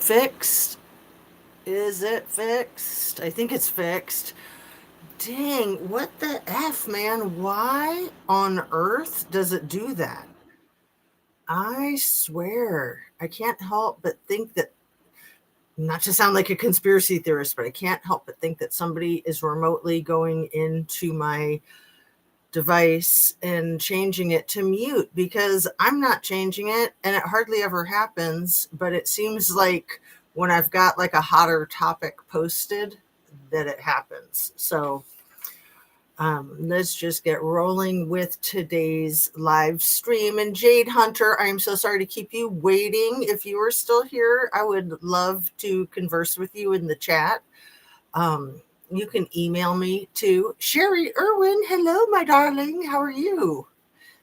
Fixed? Is it fixed? I think it's fixed. Dang, what the F, man? Why on earth does it do that? I swear, I can't help but think that, not to sound like a conspiracy theorist, but I can't help but think that somebody is remotely going into my device and changing it to mute because I'm not changing it and it hardly ever happens. But it seems like when I've got like a hotter topic posted, that it happens. So let's just get rolling with today's live stream. And Jade Hunter, I'm so sorry to keep you waiting. If you are still here, I would love to converse with you in the chat. Um, you can email me to Sherry Irwin. Hello, my darling. How are you?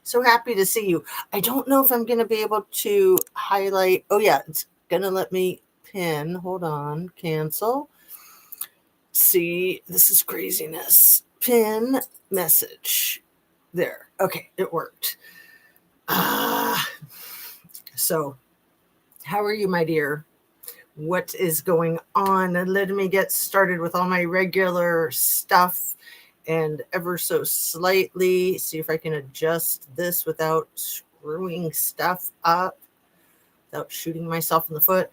So happy to see you. I don't know if I'm going to be able to highlight. Oh, yeah, it's going to let me pin. Hold on. Cancel. See, this is craziness. Pin message. There. Okay, it worked. Ah, so how are you, my dear? What is going on? Let me get started with all my regular stuff and ever so slightly see if I can adjust this without screwing stuff up, without shooting myself in the foot.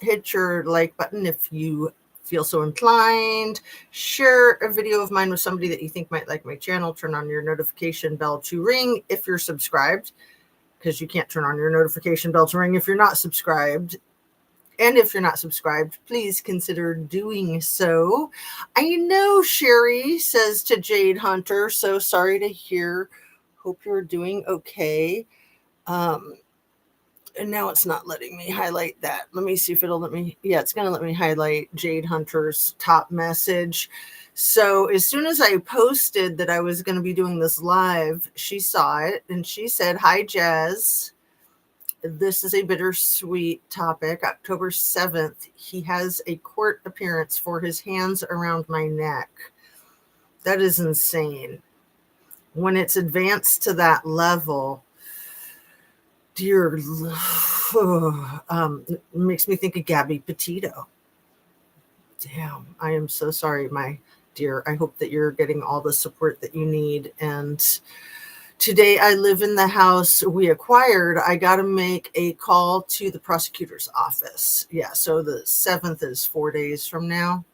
Hit your like button if you feel so inclined. Share a video of mine with somebody that you think might like my channel. Turn on your notification bell to ring if you're subscribed, because you can't turn on your notification bell to ring if you're not subscribed. And if you're not subscribed, please consider doing so. I know Sherry says to Jade Hunter, so sorry to hear. Hope you're doing okay. Um, and now it's not letting me highlight that. Let me see if it'll let me. Yeah, it's going to let me highlight Jade Hunter's top message. So as soon as I posted that I was going to be doing this live, she saw it and she said, "Hi, Jazz. This is a bittersweet topic. October 7th, he has a court appearance for his hands around my neck." That is insane. When it's advanced to that level, dear, it makes me think of Gabby Petito. Damn, I am so sorry, my dear. I hope that you're getting all the support that you need. And today I live in the house we acquired. I got to make a call to the prosecutor's office. Yeah, so the 7th is 4 days from now.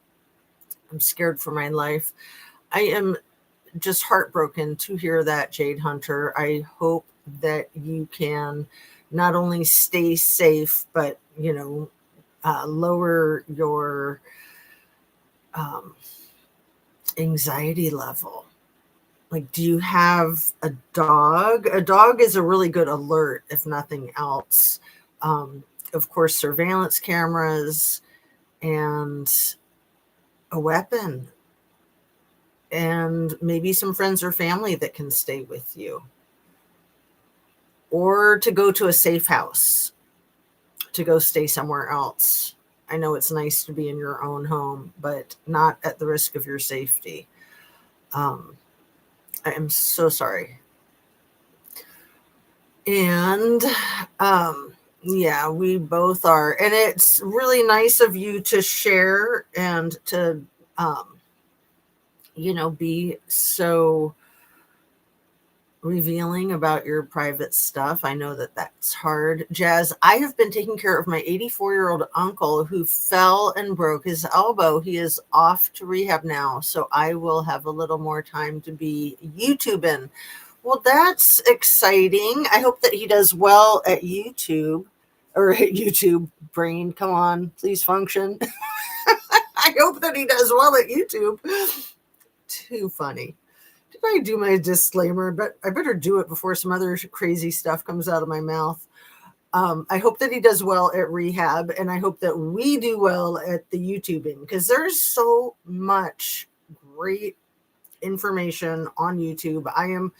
I'm scared for my life. I am just heartbroken to hear that, Jade Hunter. I hope that you can not only stay safe, but, lower your um, anxiety level. Like, do you have a dog? A dog is a really good alert, if nothing else. Of course, surveillance cameras and a weapon, and maybe some friends or family that can stay with you, or to go to a safe house, to go stay somewhere else. I know it's nice to be in your own home, but not at the risk of your safety. Um, I am so sorry. And yeah, we both are. And it's really nice of you to share and to, be so revealing about your private stuff. I know that that's hard. Jazz, I have been taking care of my 84-year-old uncle who fell and broke his elbow. He is off to rehab now, so I will have a little more time to be YouTubing. Well, that's exciting. I hope that he does well at YouTube, or at YouTube. Brain, come on, please function. I hope that he does well at YouTube. Too funny. Did I do my disclaimer? But I better do it before some other crazy stuff comes out of my mouth. I hope that he does well at rehab, and I hope that we do well at the YouTubing, because there's so much great information on YouTube. I am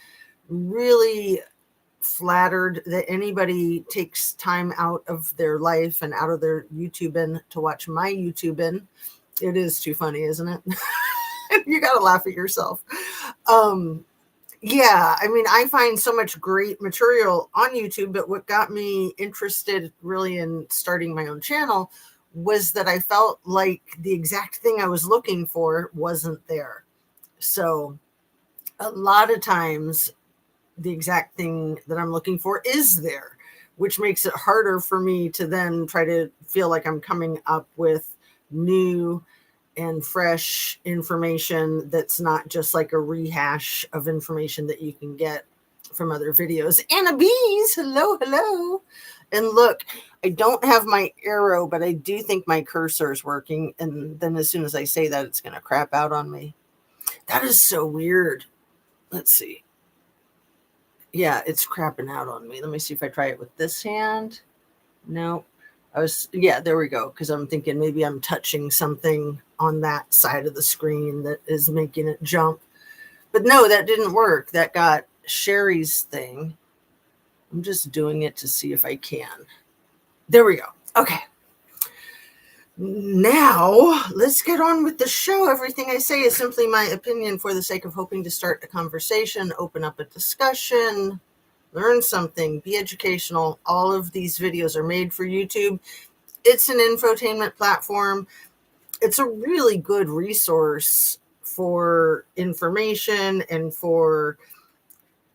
really flattered that anybody takes time out of their life and out of their YouTubing to watch my YouTubing. It is too funny, isn't it? You got to laugh at yourself. Um, Yeah, I mean, I find so much great material on YouTube, but what got me interested really in starting my own channel was that I felt like the exact thing I was looking for wasn't there. So a lot of times the exact thing that I'm looking for is there, which makes it harder for me to then try to feel like I'm coming up with new and fresh information that's not just like a rehash of information that you can get from other videos. Anna Bees, hello, hello. And look, I don't have my arrow, but I do think my cursor is working. And then as soon as I say that, it's going to crap out on me. That is so weird. Let's see. Yeah, it's crapping out on me. Let me see if I try it with this hand. No, yeah, there we go. Because I'm thinking maybe I'm touching something on that side of the screen that is making it jump. But no, that didn't work. That got Sherry's thing. I'm just doing it to see if I can. There we go. Okay. Now, let's get on with the show. Everything I say is simply my opinion for the sake of hoping to start a conversation, open up a discussion, learn something, be educational. All of these videos are made for YouTube. It's an infotainment platform. It's a really good resource for information and for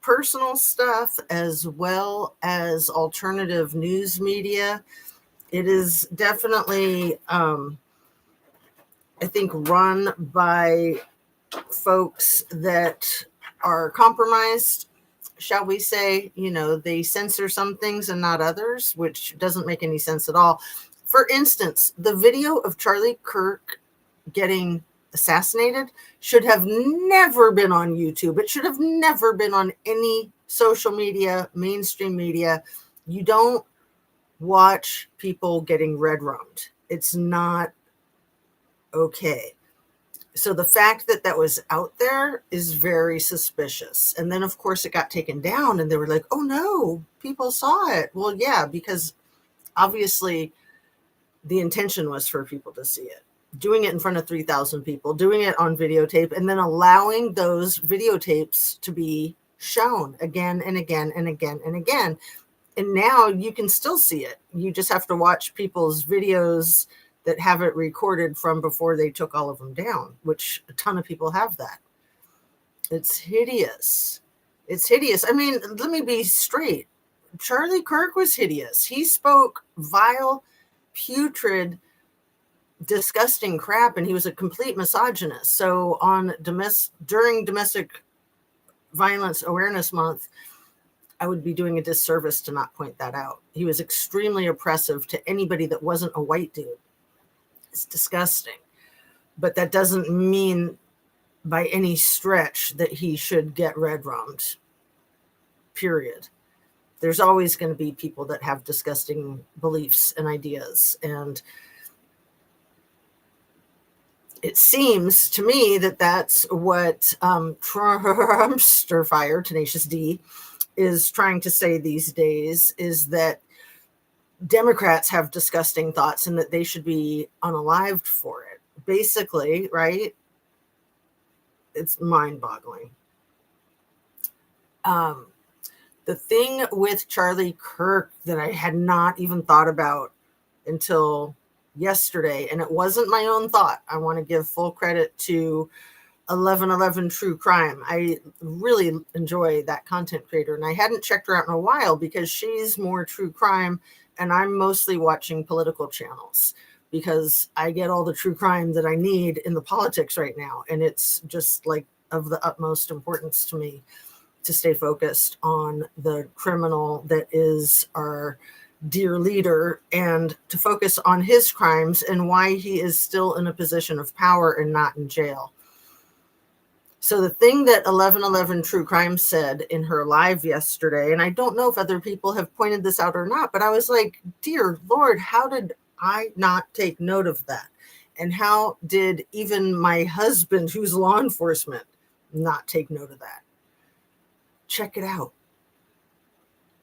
personal stuff as well as alternative news media. It is definitely, I think, run by folks that are compromised, shall we say. You know, they censor some things and not others, which doesn't make any sense at all. For instance, the video of Charlie Kirk getting assassinated should have never been on YouTube. It should have never been on any social media, mainstream media. You don't watch people getting red rummed. It's not okay. So the fact that that was out there is very suspicious. And then, of course, it got taken down and they were like, oh no, people saw it. Well, yeah, because obviously the intention was for people to see it. Doing it in front of 3,000 people, doing it on videotape, and then allowing those videotapes to be shown again and again and again and again. And now you can still see it. You just have to watch people's videos that have it recorded from before they took all of them down, which a ton of people have that. It's hideous. It's hideous. I mean, let me be straight. Charlie Kirk was hideous. He spoke vile, putrid, disgusting crap, and he was a complete misogynist. So during Domestic Violence Awareness Month, I would be doing a disservice to not point that out. He was extremely oppressive to anybody that wasn't a white dude. It's disgusting. But that doesn't mean by any stretch that he should get red rummed. Period. There's always going to be people that have disgusting beliefs and ideas. And it seems to me that that's what Trumpster Fire, Tenacious D, is trying to say these days, is that Democrats have disgusting thoughts and that they should be unalived for it. Basically, right? It's mind-boggling. The thing with Charlie Kirk that I had not even thought about until yesterday, and it wasn't my own thought. I want to give full credit to 1111 True Crime. I really enjoy that content creator, and I hadn't checked her out in a while because she's more true crime, and I'm mostly watching political channels because I get all the true crime that I need in the politics right now, and it's just like of the utmost importance to me to stay focused on the criminal that is our dear leader and to focus on his crimes and why he is still in a position of power and not in jail. So the thing that 1111 True Crime said in her live yesterday, and I don't know if other people have pointed this out or not, but I was like, dear Lord, how did I not take note of that? And how did even my husband, who's law enforcement, not take note of that? Check it out.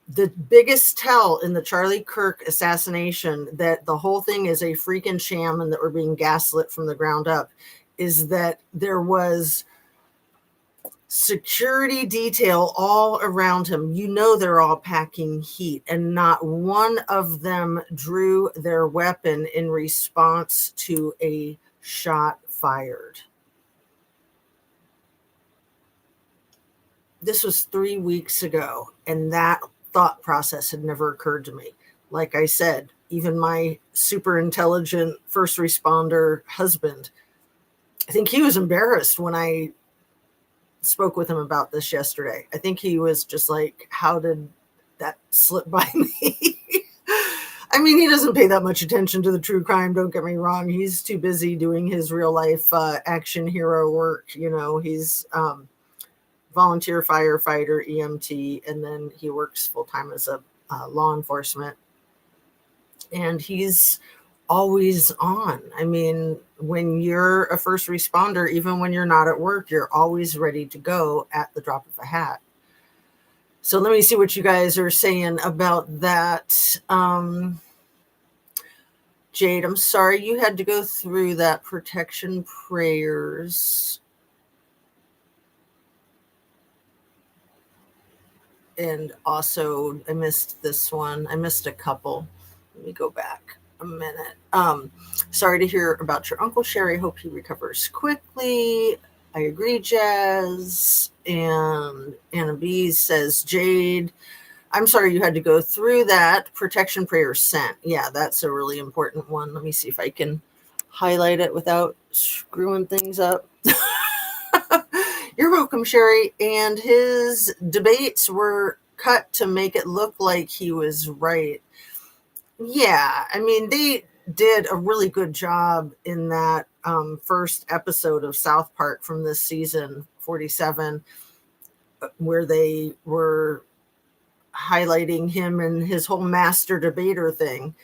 The biggest tell in the Charlie Kirk assassination that the whole thing is a freaking sham and that we're being gaslit from the ground up is that there was security detail all around him. You know, they're all packing heat, and not one of them drew their weapon in response to a shot fired. This was 3 weeks ago, and that thought process had never occurred to me. Like I said, even my super intelligent first responder husband, I think he was embarrassed when I spoke with him about this yesterday. I think he was just like, how did that slip by me? I mean, he doesn't pay that much attention to the true crime, don't get me wrong. He's too busy doing his real life action hero work. You know, he's volunteer firefighter, EMT, and then he works full time as a law enforcement. And he's always on. I mean, when you're a first responder, even when you're not at work, you're always ready to go at the drop of a hat. So let me see what you guys are saying about that. Jade, I'm sorry you had to go through that. Protection prayers. And also, I missed this one. I missed a couple. Let me go back a minute. Sorry to hear about your uncle, Sherry. Hope he recovers quickly. I agree, Jazz. And Anna B says, Jade, I'm sorry you had to go through that. Protection prayer sent. Yeah, that's a really important one. Let me see if I can highlight it without screwing things up. You're welcome, Sherry. And his debates were cut to make it look like he was right. Yeah, I mean, they did a really good job in that first episode of South Park from this season 47, where they were highlighting him and his whole master debater thing.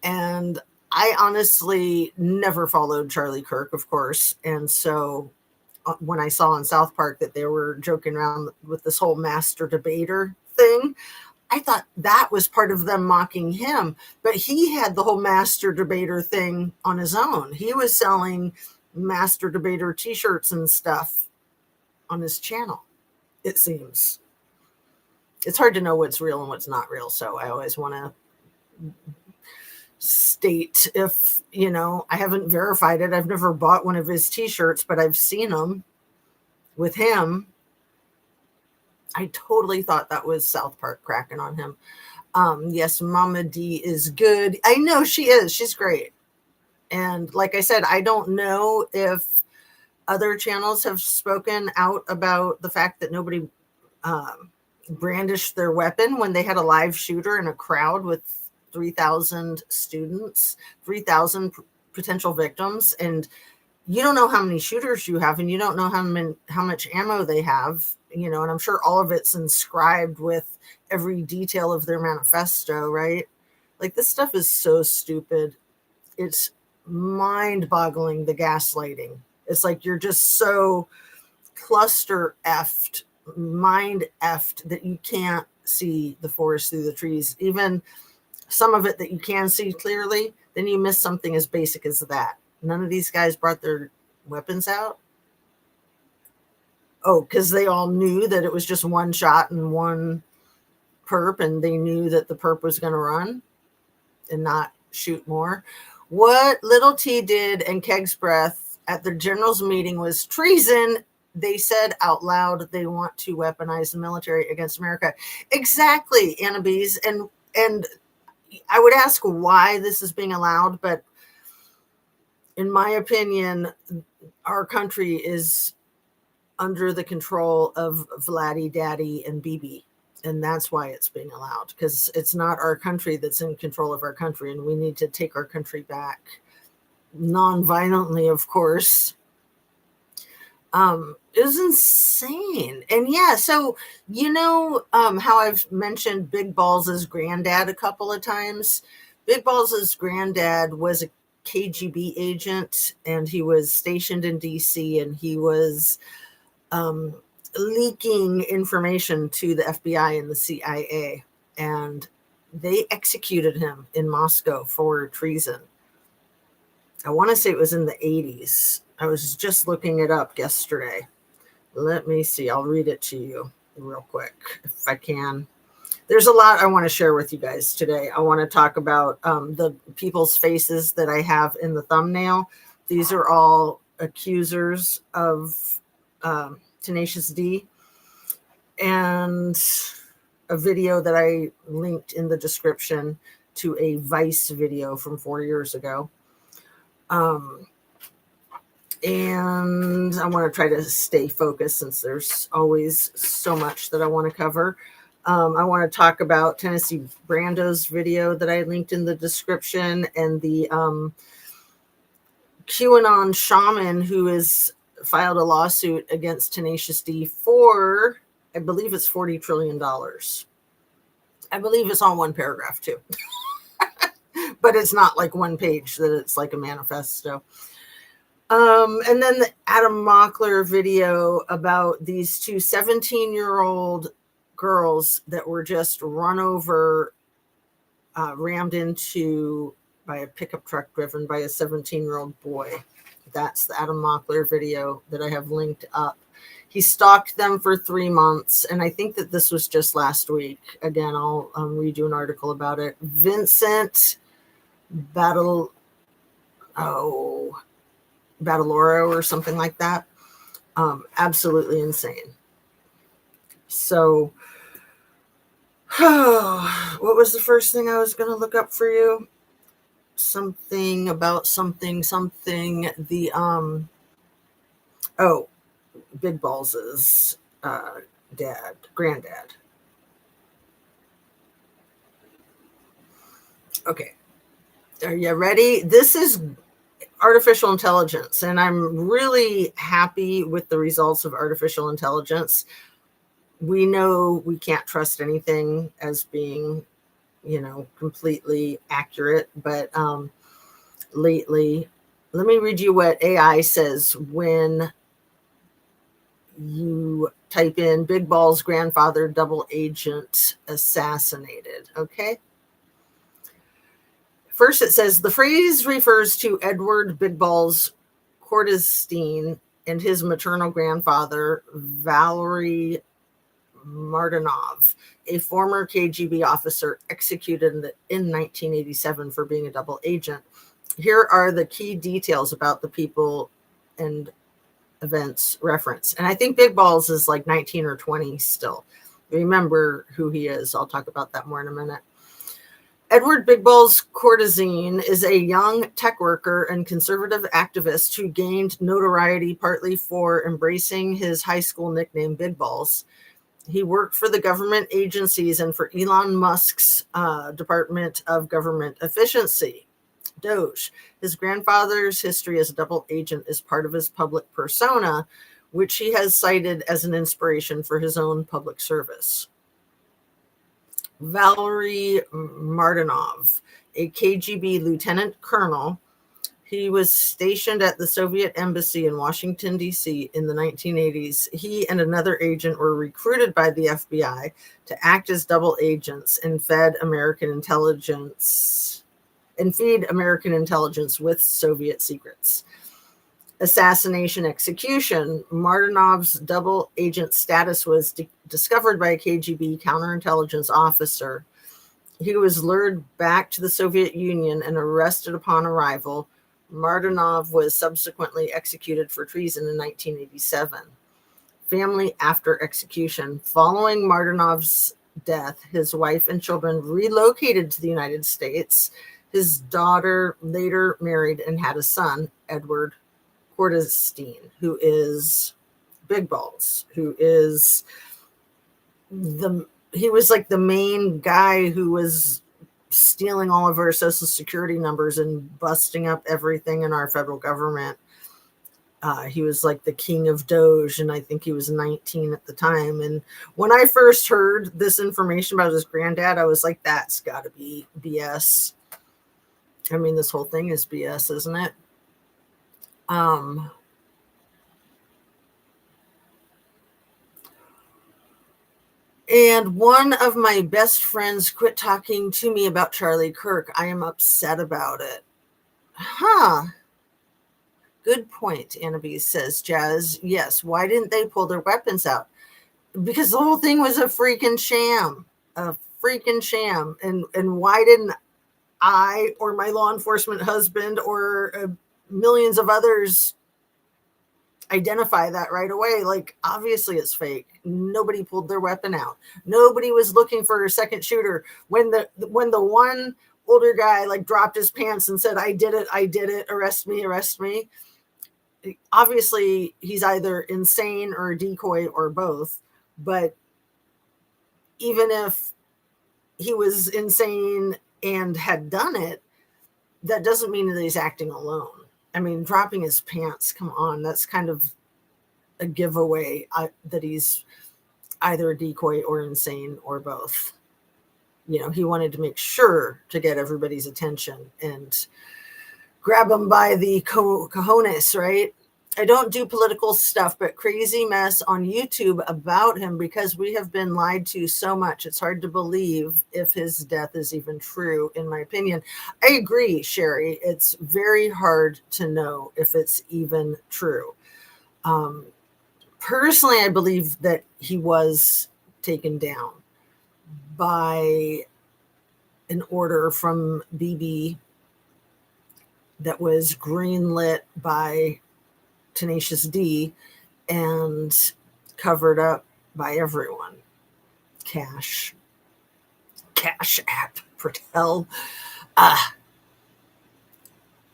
And I honestly never followed Charlie Kirk, of course. And so when I saw in South Park that they were joking around with this whole master debater thing, I thought that was part of them mocking him. But he had the whole master debater thing on his own. He was selling master debater t-shirts and stuff on his channel, it seems. It's hard to know what's real and what's not real, so I always want to state if, you know, I haven't verified it. I've never bought one of his t-shirts, but I've seen them with him. I totally thought that was South Park cracking on him. Yes, Mama D is good. I know she is. She's great. And like I said, I don't know if other channels have spoken out about the fact that nobody brandished their weapon when they had a live shooter in a crowd with 3,000 students, 3,000 potential victims. And you don't know how many shooters you have, and you don't know how much ammo they have, you know, and I'm sure all of it's inscribed with every detail of their manifesto, right? Like, this stuff is so stupid. It's mind-boggling, the gaslighting. It's like you're just so cluster effed, mind effed, that you can't see the forest through the trees. Even some of it that you can see clearly, then you miss something as basic as that. None of these guys brought their weapons out. Oh, because they all knew that it was just one shot and one perp, and they knew that the perp was going to run and not shoot more. What Little T did and Keg's breath at the general's meeting was treason. They said out loud they want to weaponize the military against America. Exactly, Anna Bees. And I would ask why this is being allowed, but in my opinion, our country is under the control of Vladdy, Daddy, and Bibi. And that's why it's being allowed, because it's not our country that's in control of our country, and we need to take our country back non-violently, of course. It was insane. And yeah, so you know how I've mentioned Big Balls' granddad a couple of times. Big Balls' granddad was a KGB agent, and he was stationed in DC, and he was leaking information to the FBI and the CIA, and they executed him in Moscow for treason. I want to say it was in the 80s. I was just looking it up yesterday. Let me see. I'll read it to you real quick if I can. There's a lot I want to share with you guys today. I want to talk about the people's faces that I have in the thumbnail. These are all accusers of Tenacious D, and a video that I linked in the description to a Vice video from 4 years ago. And I want to try to stay focused since there's always so much that I want to cover. I want to talk about Tennessee Brando's video that I linked in the description, and the QAnon shaman who has filed a lawsuit against Tenacious D for, I believe it's $40 trillion. I believe it's on one paragraph too. But it's not like one page, that it's like a manifesto. And then the Adam Mockler video about these two 17-year-old girls that were just run over, rammed into by a pickup truck driven by a 17-year-old boy. That's the Adam Mockler video that I have linked up. He stalked them for 3 months, and I think that this was just last week. Again, I'll read you an article about it. Vincent Battloro or something like that. Absolutely insane. So, what was the first thing I was going to look up for you? Something about something. The Big Balls' granddad. Okay, are you ready? This is artificial intelligence, and I'm really happy with the results of artificial intelligence. We know we can't trust anything as being, completely accurate, but lately, let me read you what AI says when you type in Big Balls' grandfather double agent assassinated. Okay. First, it says the phrase refers to Edward Big Balls Kordenstein and his maternal grandfather, Valery Martinov, a former KGB officer executed in 1987 for being a double agent. Here are the key details about the people and events reference. And I think Big Balls is like 19 or 20 still. Remember who he is. I'll talk about that more in a minute. Edward Big Balls Kordenstein is a young tech worker and conservative activist who gained notoriety partly for embracing his high school nickname Big Balls. He worked for the government agencies and for Elon Musk's Department of Government Efficiency, DOGE. His grandfather's history as a double agent is part of his public persona, which he has cited as an inspiration for his own public service. Valery Martinov, a KGB lieutenant colonel. He was stationed at the Soviet embassy in Washington, D.C. in the 1980s. He and another agent were recruited by the FBI to act as double agents and feed American intelligence with Soviet secrets. Assassination execution. Martinov's double agent status was discovered by a KGB counterintelligence officer. He was lured back to the Soviet Union and arrested upon arrival. Martinov was subsequently executed for treason in 1987. Family after execution. Following Martinov's death, his wife and children relocated to the United States. His daughter later married and had a son, Edward Kordenstein, who is Big Balls, who is he was like the main guy who was stealing all of our social security numbers and busting up everything in our federal government. He was like the king of Doge, and I think he was 19 at the time. And when I first heard this information about his granddad, I was like, that's got to be BS. I mean, this whole thing is BS, isn't it? And one of my best friends quit talking to me about Charlie Kirk. I am upset about it. Good point, Annabee says. Jazz, yes. Why didn't they pull their weapons out? Because the whole thing was a freaking sham. A freaking sham. And why didn't I or my law enforcement husband or millions of others identify that right away? Like, obviously it's fake. Nobody pulled their weapon out. Nobody was looking for a second shooter. When the one older guy like dropped his pants and said, I did it, arrest me, obviously he's either insane or a decoy or both. But even if he was insane and had done it, that doesn't mean that he's acting alone. I mean, dropping his pants, come on, that's kind of a giveaway that he's either a decoy or insane or both. You know, he wanted to make sure to get everybody's attention and grab them by the cojones, right? I don't do political stuff, but crazy mess on YouTube about him because we have been lied to so much. It's hard to believe if his death is even true, in my opinion. I agree, Sherry. It's very hard to know if it's even true. Personally, I believe that he was taken down by an order from BB that was greenlit by Tenacious D and covered up by everyone. CASHAPP, Patel.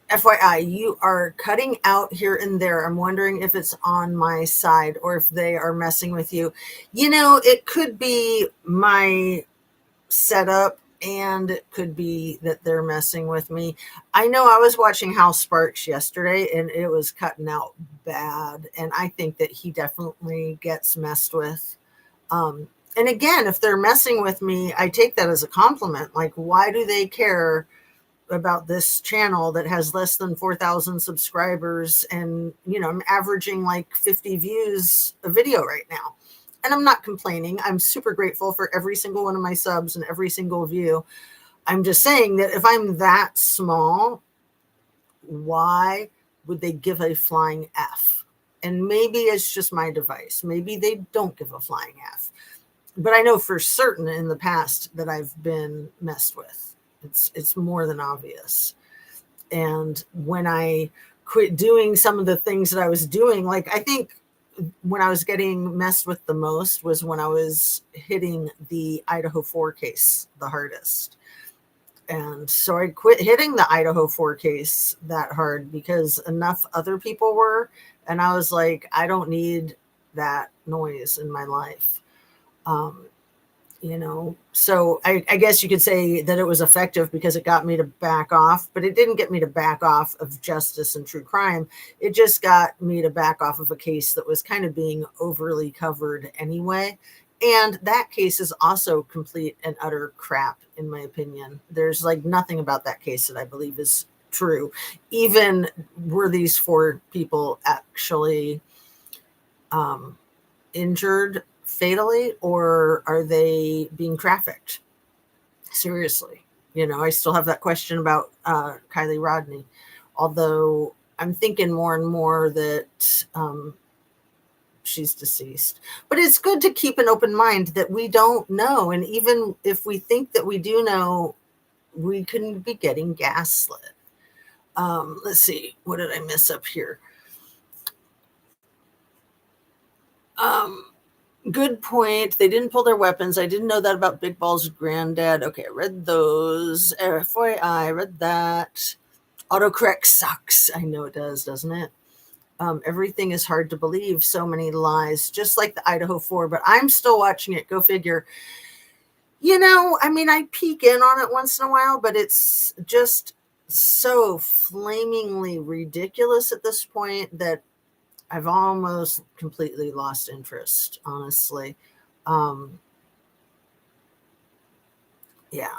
FYI, you are cutting out here and there. I'm wondering if it's on my side or if they are messing with you. You know, it could be my setup and it could be that they're messing with me. I know I was watching Hal Sparks yesterday and it was cutting out bad. And I think that he definitely gets messed with. And again, if they're messing with me, I take that as a compliment. Like, why do they care about this channel that has less than 4,000 subscribers? And, you know, I'm averaging like 50 views a video right now. And I'm not complaining. I'm super grateful for every single one of my subs and every single view. I'm just saying that if I'm that small, why would they give a flying F? And maybe it's just my device. Maybe they don't give a flying F. But I know for certain in the past that I've been messed with. It's more than obvious. And when I quit doing some of the things that I was doing, like I think when I was getting messed with the most was when I was hitting the Idaho 4 case the hardest. And so I quit hitting the Idaho 4 case that hard because enough other people were. And I was like, I don't need that noise in my life. You know, so I guess you could say that it was effective because it got me to back off, but it didn't get me to back off of justice and true crime. It just got me to back off of a case that was kind of being overly covered anyway. And that case is also complete and utter crap, in my opinion. There's like nothing about that case that I believe is true. Even were these 4 people actually injured fatally, or are they being trafficked? Seriously, you know, I still have that question about Kylie Rodney, although I'm thinking more and more that she's deceased. But it's good to keep an open mind that we don't know, and even if we think that we do know, we can be getting gaslit. Let's see, what did I miss up here? Good point. They didn't pull their weapons. I didn't know that about Big Ball's granddad. Okay, I read those. FYI, I read that. Autocorrect sucks. I know it does, doesn't it? Everything is hard to believe. So many lies, just like the Idaho 4, but I'm still watching it. Go figure. You know, I mean, I peek in on it once in a while, but it's just so flamingly ridiculous at this point that I've almost completely lost interest, honestly. Yeah.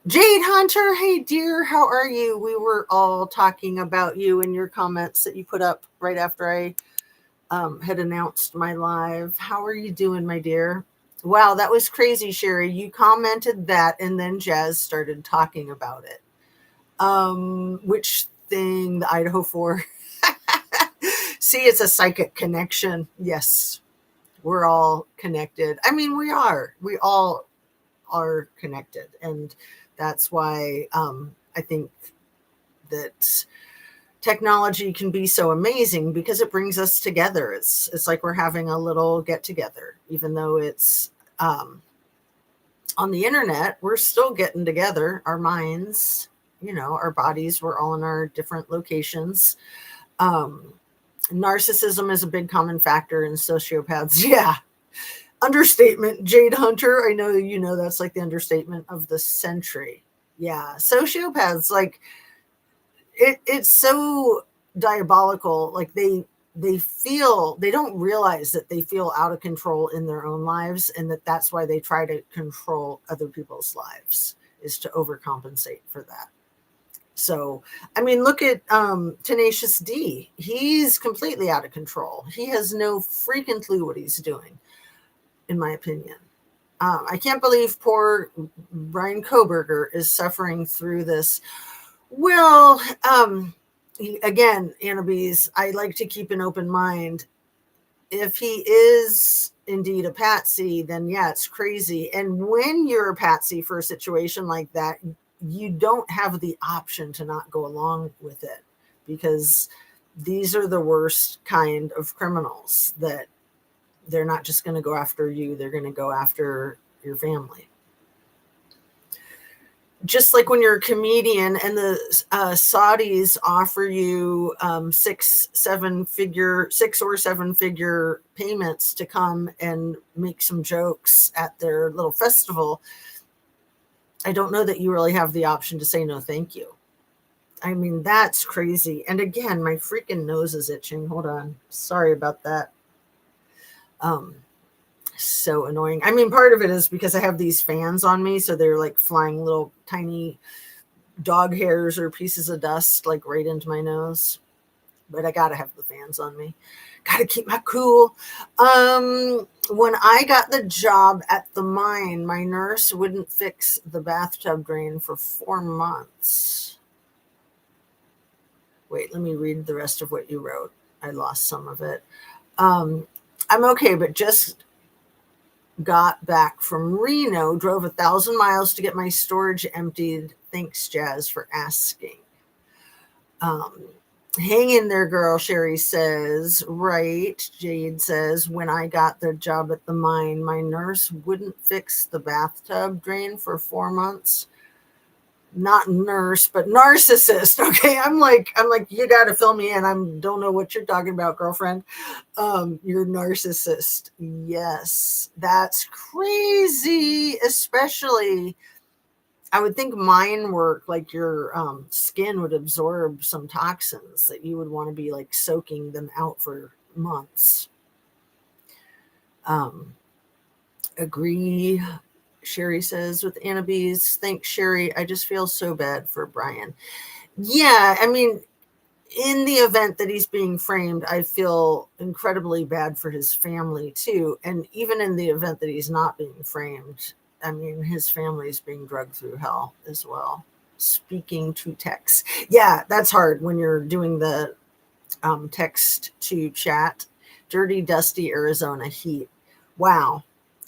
Jade Hunter, hey dear, how are you? We were all talking about you and your comments that you put up right after I had announced my live. How are you doing, my dear? Wow, that was crazy, Sherry. You commented that and then Jazz started talking about it. Which thing, the Idaho 4? See, it's a psychic connection. Yes, we're all connected. I mean, we are. We all are connected, and that's why I think that technology can be so amazing because it brings us together. It's like we're having a little get together, even though it's on the internet. We're still getting together. Our minds, our bodies. We're all in our different locations. Narcissism is a big common factor in sociopaths. Yeah. Understatement, Jade Hunter. I know that's like the understatement of the century. Yeah. Sociopaths, like it's so diabolical. Like they feel, they don't realize that they feel out of control in their own lives, and that's why they try to control other people's lives, is to overcompensate for that. So, I mean, look at Tenacious D. He's completely out of control. He has no freaking clue what he's doing, in my opinion. I can't believe poor Brian Koberger is suffering through this. Well, again, Annabise, I like to keep an open mind. If he is indeed a patsy, then yeah, it's crazy. And when you're a patsy for a situation like that, you don't have the option to not go along with it, because these are the worst kind of criminals, that they're not just going to go after you, they're going to go after your family. Just like when you're a comedian and the Saudis offer you 6 or 7 figure payments to come and make some jokes at their little festival, I don't know that you really have the option to say no thank you. I mean, that's crazy. And again, my freaking nose is itching. Hold on. Sorry about that. So annoying. I mean, part of it is because I have these fans on me, so they're like flying little tiny dog hairs or pieces of dust like right into my nose. But I gotta have the fans on me. Gotta keep my cool. When I got the job at the mine, my nurse wouldn't fix the bathtub drain for 4 months. Wait, let me read the rest of what you wrote. I lost some of it. I'm okay, but just got back from Reno, drove 1,000 miles to get my storage emptied. Thanks, Jazz, for asking. Hang in there, girl, Sherry says. Right, Jade says, when I got the job at the mine, my nurse wouldn't fix the bathtub drain for 4 months. Not nurse, but narcissist. Okay, I'm like, you got to fill me in. I don't know what you're talking about, girlfriend. You're narcissist. Yes, that's crazy. Especially, I would think mine work, like your skin would absorb some toxins that you would want to be like soaking them out for months. Agree. Sherry says, with Annabise. Thanks, Sherry. I just feel so bad for Brian. Yeah, I mean, in the event that he's being framed, I feel incredibly bad for his family too. And even in the event that he's not being framed, I mean, his family is being drugged through hell as well. Speaking to text. Yeah, that's hard when you're doing the text to chat. Dirty, dusty Arizona heat. Wow.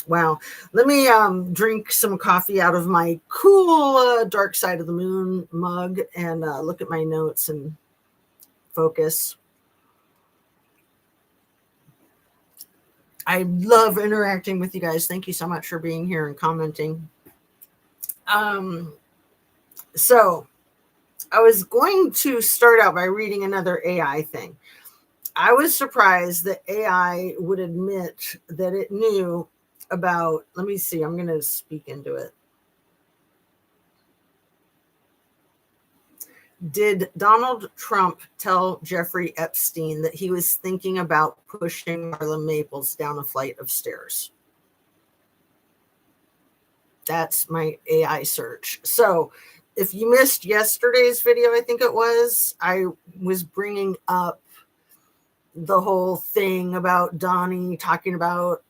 Wow. Let me drink some coffee out of my cool Dark Side of the Moon mug and look at my notes and focus. I love interacting with you guys. Thank you so much for being here and commenting. So I was going to start out by reading another AI thing. I was surprised that AI would admit that it knew about, let me see, I'm going to speak into it. Did Donald Trump tell Jeffrey Epstein that he was thinking about pushing Marla Maples down a flight of stairs? That's my AI search. So if you missed yesterday's video, I think it was, I was bringing up the whole thing about Donnie talking about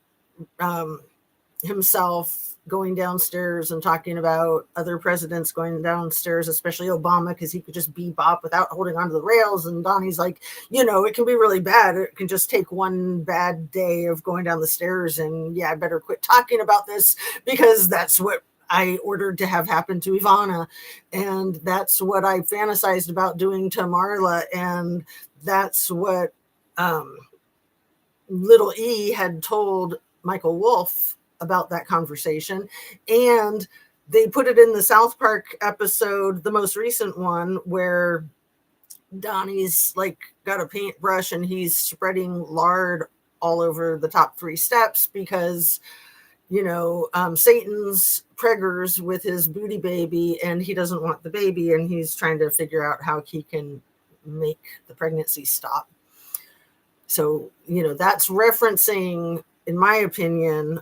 himself going downstairs and talking about other presidents going downstairs, especially Obama, because he could just bebop without holding onto the rails. And Donnie's like, it can be really bad. It can just take one bad day of going down the stairs. And yeah, I better quit talking about this because that's what I ordered to have happen to Ivana. And that's what I fantasized about doing to Marla. And that's what little E had told Michael Wolff about that conversation. And they put it in the South Park episode, the most recent one, where Donnie's like got a paintbrush and he's spreading lard all over the top 3 steps because Satan's preggers with his booty baby and he doesn't want the baby, and he's trying to figure out how he can make the pregnancy stop. So, that's referencing, in my opinion,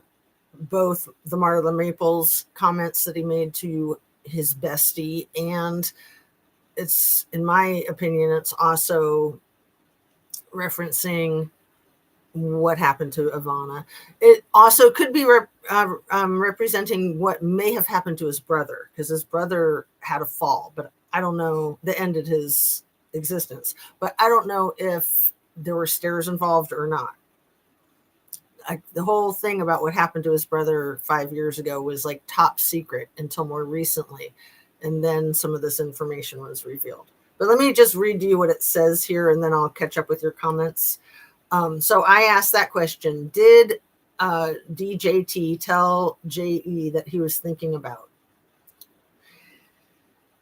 both the Marla Maples comments that he made to his bestie, and it's, in my opinion, it's also referencing what happened to Ivana. It also could be representing what may have happened to his brother, because his brother had a fall, but I don't know, that ended his existence. But I don't know if there were stairs involved or not. The whole thing about what happened to his brother 5 years ago was like top secret until more recently. And then some of this information was revealed. But let me just read you what it says here, and then I'll catch up with your comments. So I asked that question. Did DJT tell JE that he was thinking about?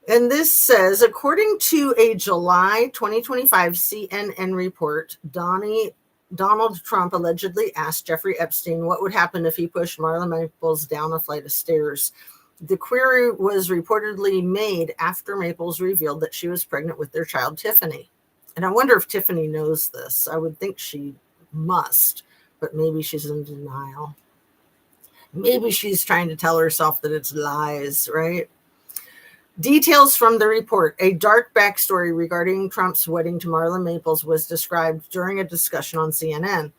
And this says, according to a July 2025 CNN report, Donald Trump allegedly asked Jeffrey Epstein what would happen if he pushed Marla Maples down a flight of stairs. The query was reportedly made after Maples revealed that she was pregnant with their child, Tiffany. And I wonder if Tiffany knows this. I would think she must, but maybe she's in denial. Maybe she's trying to tell herself that it's lies, right? Details from the report. A dark backstory regarding Trump's wedding to Marla Maples was described during a discussion on CNN.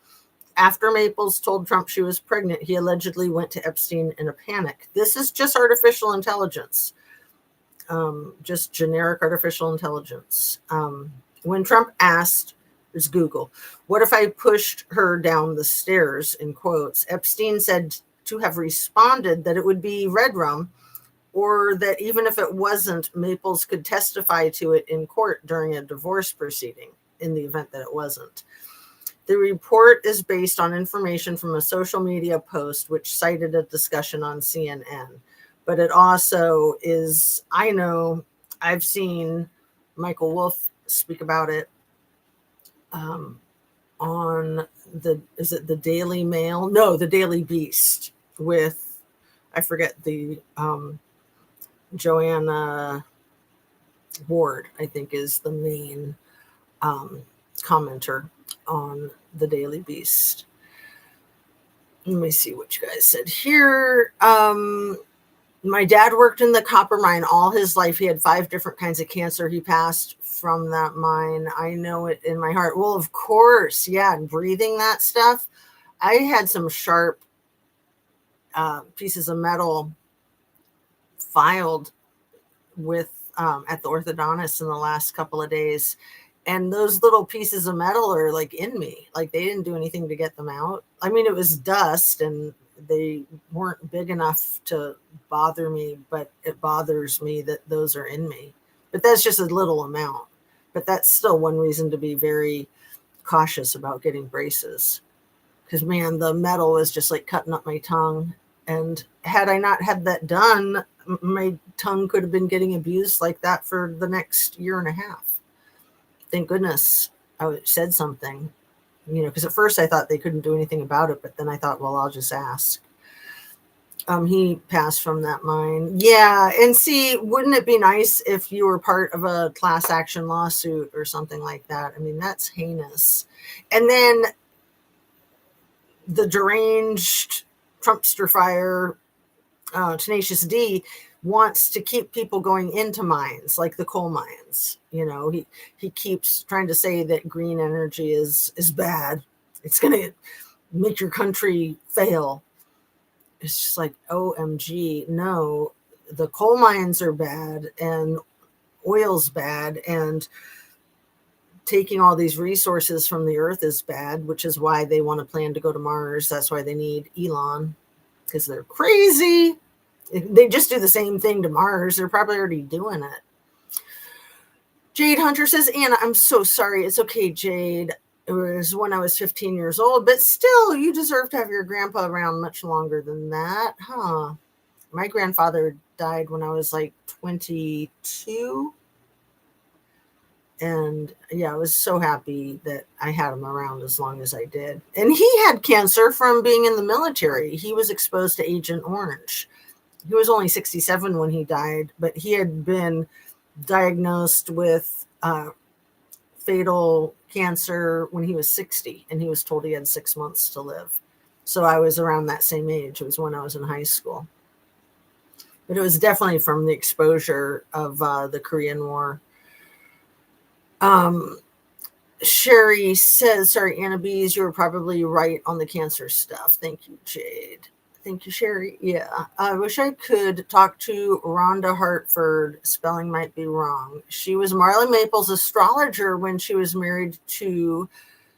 After Maples told Trump she was pregnant, he allegedly went to Epstein in a panic. This is just artificial intelligence, just generic artificial intelligence. When Trump asked, there's Google, what if I pushed her down the stairs, in quotes, Epstein said to have responded that it would be red rum, or that even if it wasn't, Maples could testify to it in court during a divorce proceeding in the event that it wasn't. The report is based on information from a social media post which cited a discussion on CNN. But it also is, I know, I've seen Michael Wolff speak about it on is it the Daily Mail? No, the Daily Beast with, I forget the Joanna Ward, I think, is the main commenter on the Daily Beast. Let me see what you guys said here. My dad worked in the copper mine all his life. He had 5 different kinds of cancer. He passed from that mine. I know it in my heart. Well, of course, yeah, and breathing that stuff. I had some sharp pieces of metal filed with at the orthodontist in the last couple of days. And those little pieces of metal are like in me. Like they didn't do anything to get them out. I mean, it was dust and they weren't big enough to bother me, but it bothers me that those are in me. But that's just a little amount. But that's still one reason to be very cautious about getting braces. Because, man, the metal is just like cutting up my tongue. And had I not had that done, my tongue could have been getting abused like that for the next year and a half. Thank goodness I said something, because at first I thought they couldn't do anything about it, but then I thought, well, I'll just ask. He passed from that mine. Yeah, and see, wouldn't it be nice if you were part of a class action lawsuit or something like that? I mean, that's heinous. And then the deranged Trumpster fire, Tenacious D, wants to keep people going into mines, like the coal mines. He keeps trying to say that green energy is bad. It's going to make your country fail. it's just like, OMG, no, the coal mines are bad and oil's bad, and taking all these resources from the earth is bad, which is why they want to plan to go to Mars. That's why they need Elon, because they're crazy. They just do the same thing to Mars. They're probably already doing it. Jade Hunter says, Anna, I'm so sorry. It's okay, Jade. It was when I was 15 years old, but still, you deserve to have your grandpa around much longer than that. Huh. My grandfather died when I was like 22. And yeah, I was so happy that I had him around as long as I did. And he had cancer from being in the military. He was exposed to Agent Orange. He was only 67 when he died, but he had been diagnosed with fatal cancer when he was 60, and he was told he had 6 months to live. So I was around that same age. It was when I was in high school. But it was definitely from the exposure of the Korean War. Sherry says, sorry, Anna Bees, you were probably right on the cancer stuff. Thank you, Jade. Thank you, Sherry. Yeah. I wish I could talk to Rhonda Hartford. Spelling might be wrong. She was Marley Maple's astrologer when she was married to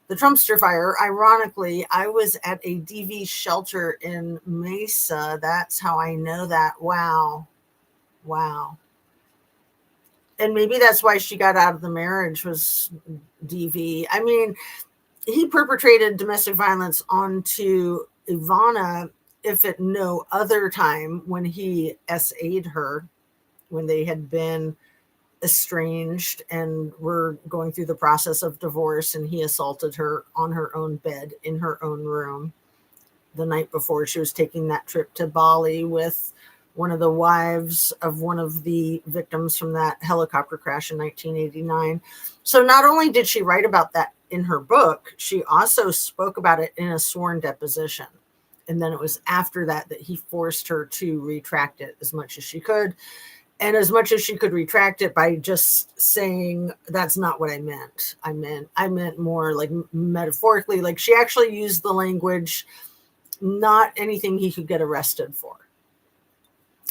the Trumpster fire. Ironically, I was at a DV shelter in Mesa. That's how I know that. Wow. Wow. And maybe that's why she got out of the marriage, was DV. I mean, he perpetrated domestic violence onto Ivana, if at no other time, when he SA'd her, when they had been estranged and were going through the process of divorce, and he assaulted her on her own bed in her own room the night before she was taking that trip to Bali with one of the wives of one of the victims from that helicopter crash in 1989. So not only did she write about that in her book, she also spoke about it in a sworn deposition. And then it was after that that he forced her to retract it as much as she could. And as much as she could retract it by just saying, that's not what I meant. I meant more like metaphorically, like she actually used the language, not anything he could get arrested for.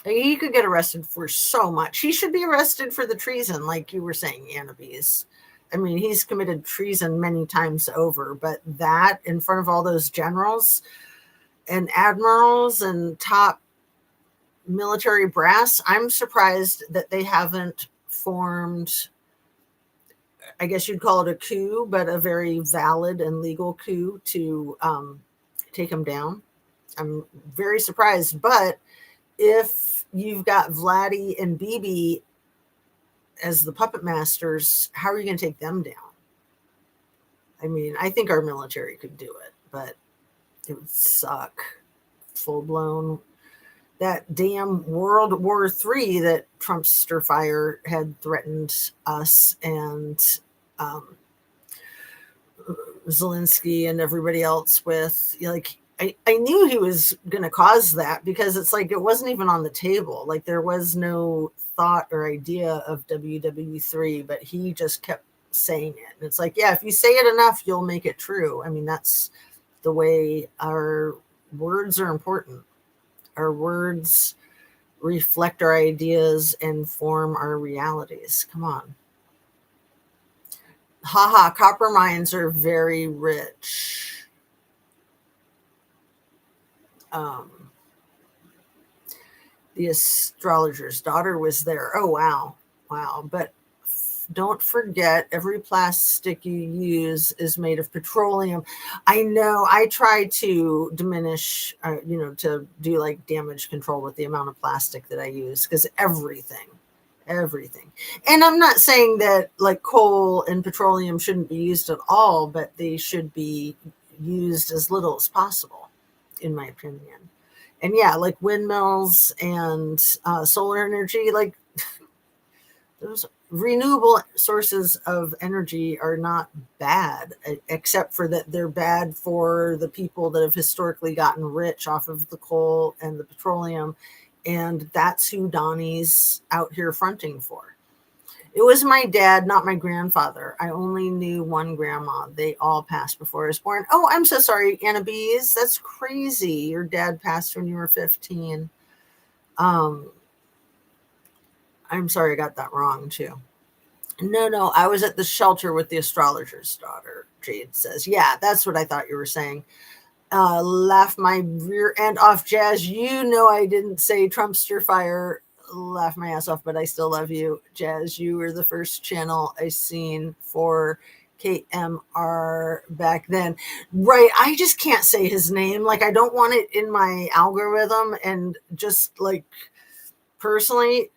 He could get arrested for so much. He should be arrested for the treason, like you were saying, Anna Bees. I mean, he's committed treason many times over, but that in front of all those generals and admirals and top military brass, I'm surprised that they haven't formed, I guess you'd call it a coup, but a very valid and legal coup to take him down. I'm very surprised. But if you've got Vladdy and Bibi as the puppet masters, how are you going to take them down? I mean, I think our military could do it, but it would suck. Full blown. That damn World War III that Trumpster fire had threatened us and Zelensky and everybody else with, like, I knew he was going to cause that, because it's like it wasn't even on the table. Like there was no thought or idea of WW3, but he just kept saying it. And it's like, yeah, if you say it enough, you'll make it true. I mean, that's the way our words are important. Our words reflect our ideas and form our realities. Come on. Haha, copper mines are very rich. The astrologer's daughter was there. Oh, wow. Wow. But don't forget, every plastic you use is made of petroleum. I know I try to diminish, to do like damage control with the amount of plastic that I use, because everything. And I'm not saying that like coal and petroleum shouldn't be used at all, but they should be used as little as possible, in my opinion. And yeah, like windmills and solar energy, like those renewable sources of energy are not bad, except for that they're bad for the people that have historically gotten rich off of the coal and the petroleum. And that's who Donnie's out here fronting for. It was my dad, not my grandfather. I only knew one grandma. They all passed before I was born. Oh, I'm so sorry, Anna Bees. That's crazy. Your dad passed when you were 15. Um, I'm sorry I got that wrong too. No, I was at the shelter with the astrologer's daughter, Jade says. Yeah, that's what I thought you were saying. Laugh my rear end off, Jazz. You know I didn't say Trumpster fire. Laugh my ass off, but I still love you, Jazz. You were the first channel I seen for KMR back then. Right. I just can't say his name. Like, I don't want it in my algorithm. And just like personally,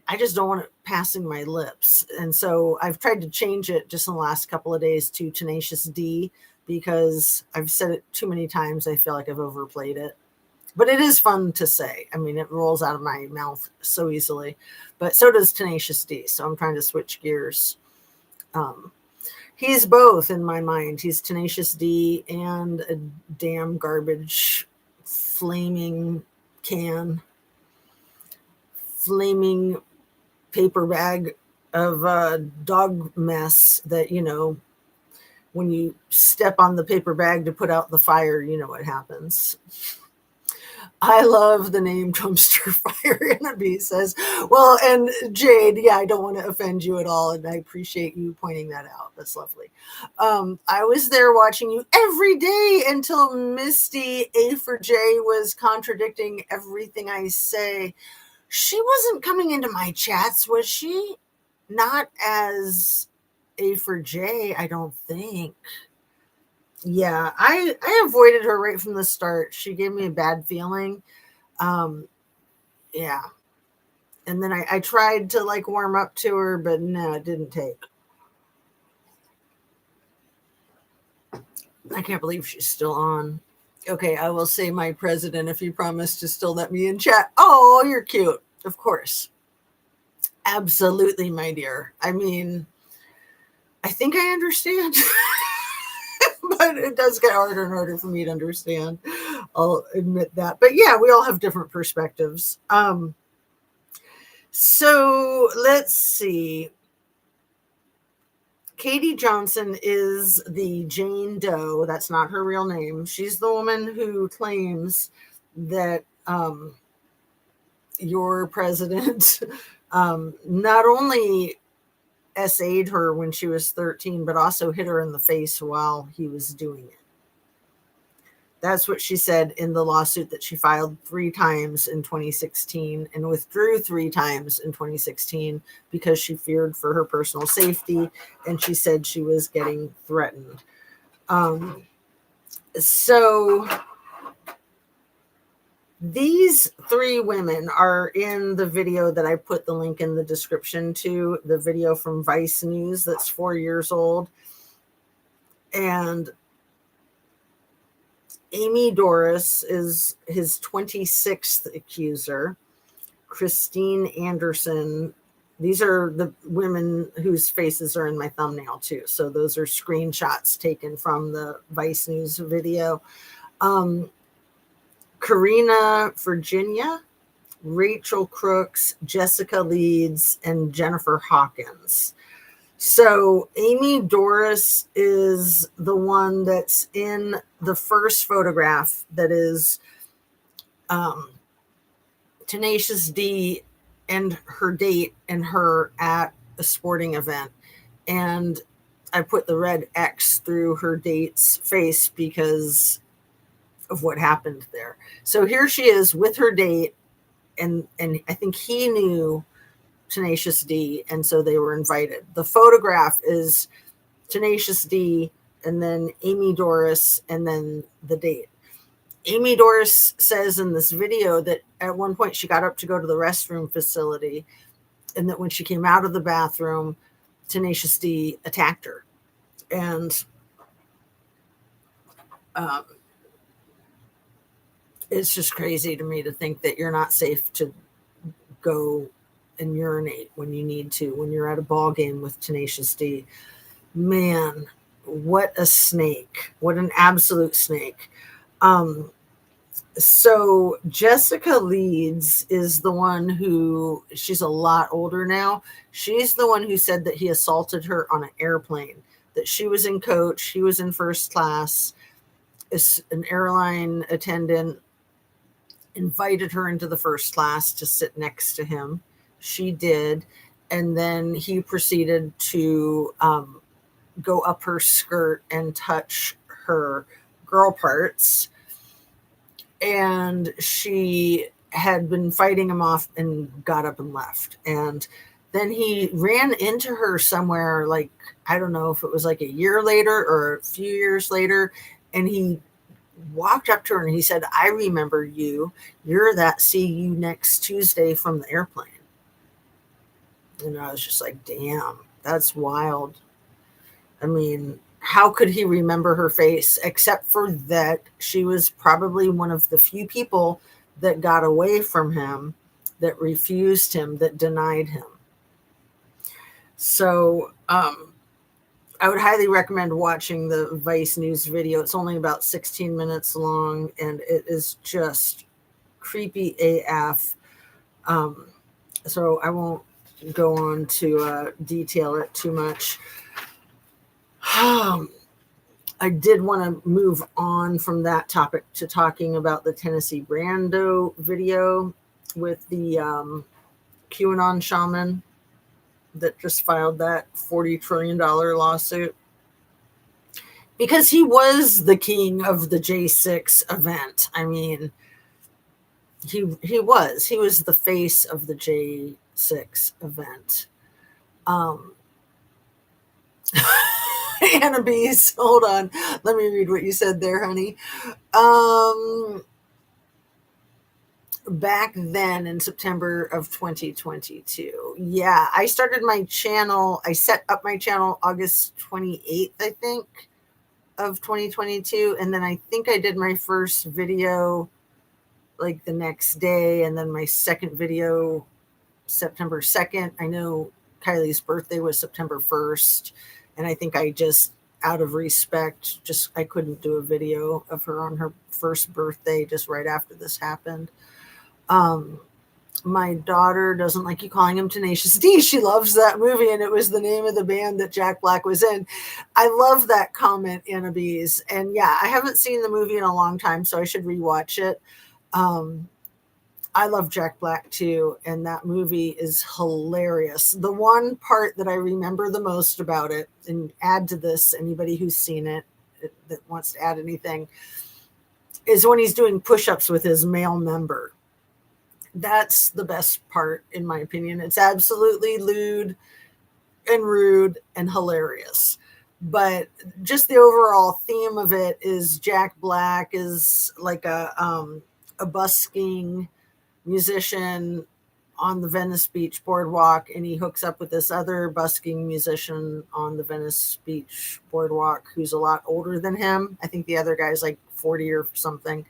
I just don't want it passing my lips. And so I've tried to change it just in the last couple of days to Tenacious D, because I've said it too many times. I feel like I've overplayed it, but it is fun to say. I mean, it rolls out of my mouth so easily, but so does Tenacious D. So I'm trying to switch gears. He's both in my mind. He's Tenacious D and a damn garbage flaming flaming paper bag of dog mess that, when you step on the paper bag to put out the fire, you know what happens. I love the name Trumpster Fire. And B says, well, and Jade, yeah, I don't want to offend you at all. And I appreciate you pointing that out. That's lovely. I was there watching you every day until Misty A for J was contradicting everything I say. She wasn't coming into my chats, was she? Not as A for J, I don't think. Yeah, I avoided her right from the start. She gave me a bad feeling. Yeah. And then I tried to like warm up to her, but no, it didn't take. I can't believe she's still on. Okay, I will say my president if you promise to still let me in chat. Oh, you're cute. Of course. Absolutely, my dear. I mean, I think I understand. But it does get harder and harder for me to understand. I'll admit that. But yeah, we all have different perspectives. So let's see. Katie Johnson is the Jane Doe. That's not her real name. She's the woman who claims that your president not only SA'd her when she was 13, but also hit her in the face while he was doing it. That's what she said in the lawsuit that she filed 3 times in 2016 and withdrew 3 times in 2016 because she feared for her personal safety, and she said she was getting threatened. So these 3 women are in the video that I put the link in the description to, the video from Vice News that's 4 years old. And Amy Doris is his 26th accuser. Christine Anderson. These are the women whose faces are in my thumbnail too. So those are screenshots taken from the Vice News video. Karina Virginia, Rachel Crooks, Jessica Leeds, and Jennifer Hawkins. So Amy Doris is the one that's in the first photograph that is Tenacious D and her date and her at a sporting event. And I put the red X through her date's face because of what happened there. So here she is with her date, and I think he knew Tenacious D, and so they were invited. The photograph is Tenacious D and then Amy Doris and then the date. Amy Doris says in this video that at one point she got up to go to the restroom facility, and that when she came out of the bathroom, Tenacious D attacked her. And it's just crazy to me to think that you're not safe to go and urinate when you need to, when you're at a ball game with Tenacious D. Man, what a snake. What an absolute snake. So Jessica Leeds is the one who, she's a lot older now. She's the one who said that he assaulted her on an airplane, that she was in coach, he was in first class. An airline attendant invited her into the first class to sit next to him. She did. And then he proceeded to go up her skirt and touch her girl parts. And she had been fighting him off and got up and left. And then he ran into her somewhere, like, I don't know if it was like a year later or a few years later. And he walked up to her and he said, I remember you. You're that see you next Tuesday from the airplane. And I was just like, damn, that's wild. I mean, how could he remember her face except for that she was probably one of the few people that got away from him, that refused him, that denied him. So I would highly recommend watching the Vice News video. It's only about 16 minutes long, and it is just creepy AF. So I won't go on to detail it too much. I did want to move on from that topic to talking about the Tennessee Brando video with the QAnon shaman that just filed that $40 trillion lawsuit. Because he was the king of the J6 event. I mean, he was the face of the J6 event. Anna Bees, hold on. Let me read what you said there, honey. Back then in September of 2022. Yeah, I started my channel. I set up my channel August 28th, I think, of 2022. And then I think I did my first video like the next day. And then my second video, September 2nd. I know Kylie's birthday was September 1st. And I think I just, out of respect, I couldn't do a video of her on her first birthday just right after this happened. My daughter doesn't like you calling him Tenacious D. She loves that movie, and it was the name of the band that Jack Black was in. I love that comment, Anna Bees. And yeah, I haven't seen the movie in a long time, so I should rewatch it. I love Jack Black too, and that movie is hilarious. The one part that I remember the most about it, and add to this, anybody who's seen it that wants to add anything, is when he's doing push-ups with his male member. That's the best part, in my opinion. It's absolutely lewd and rude and hilarious. But just the overall theme of it is Jack Black is like a busking musician on the Venice Beach boardwalk, and he hooks up with this other busking musician on the Venice Beach boardwalk who's a lot older than him. I think the other guy's like 40 or something,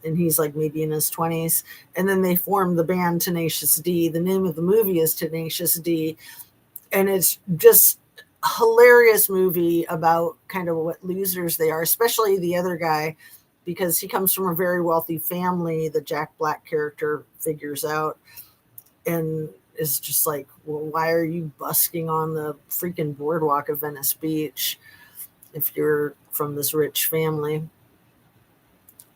and he's like maybe in his 20s. And then they form the band Tenacious D. The name of the movie is Tenacious D, and it's just a hilarious movie about kind of what losers they are, especially the other guy, because he comes from a very wealthy family, the Jack Black character figures out, and is just like, well, why are you busking on the freaking boardwalk of Venice Beach if you're from this rich family?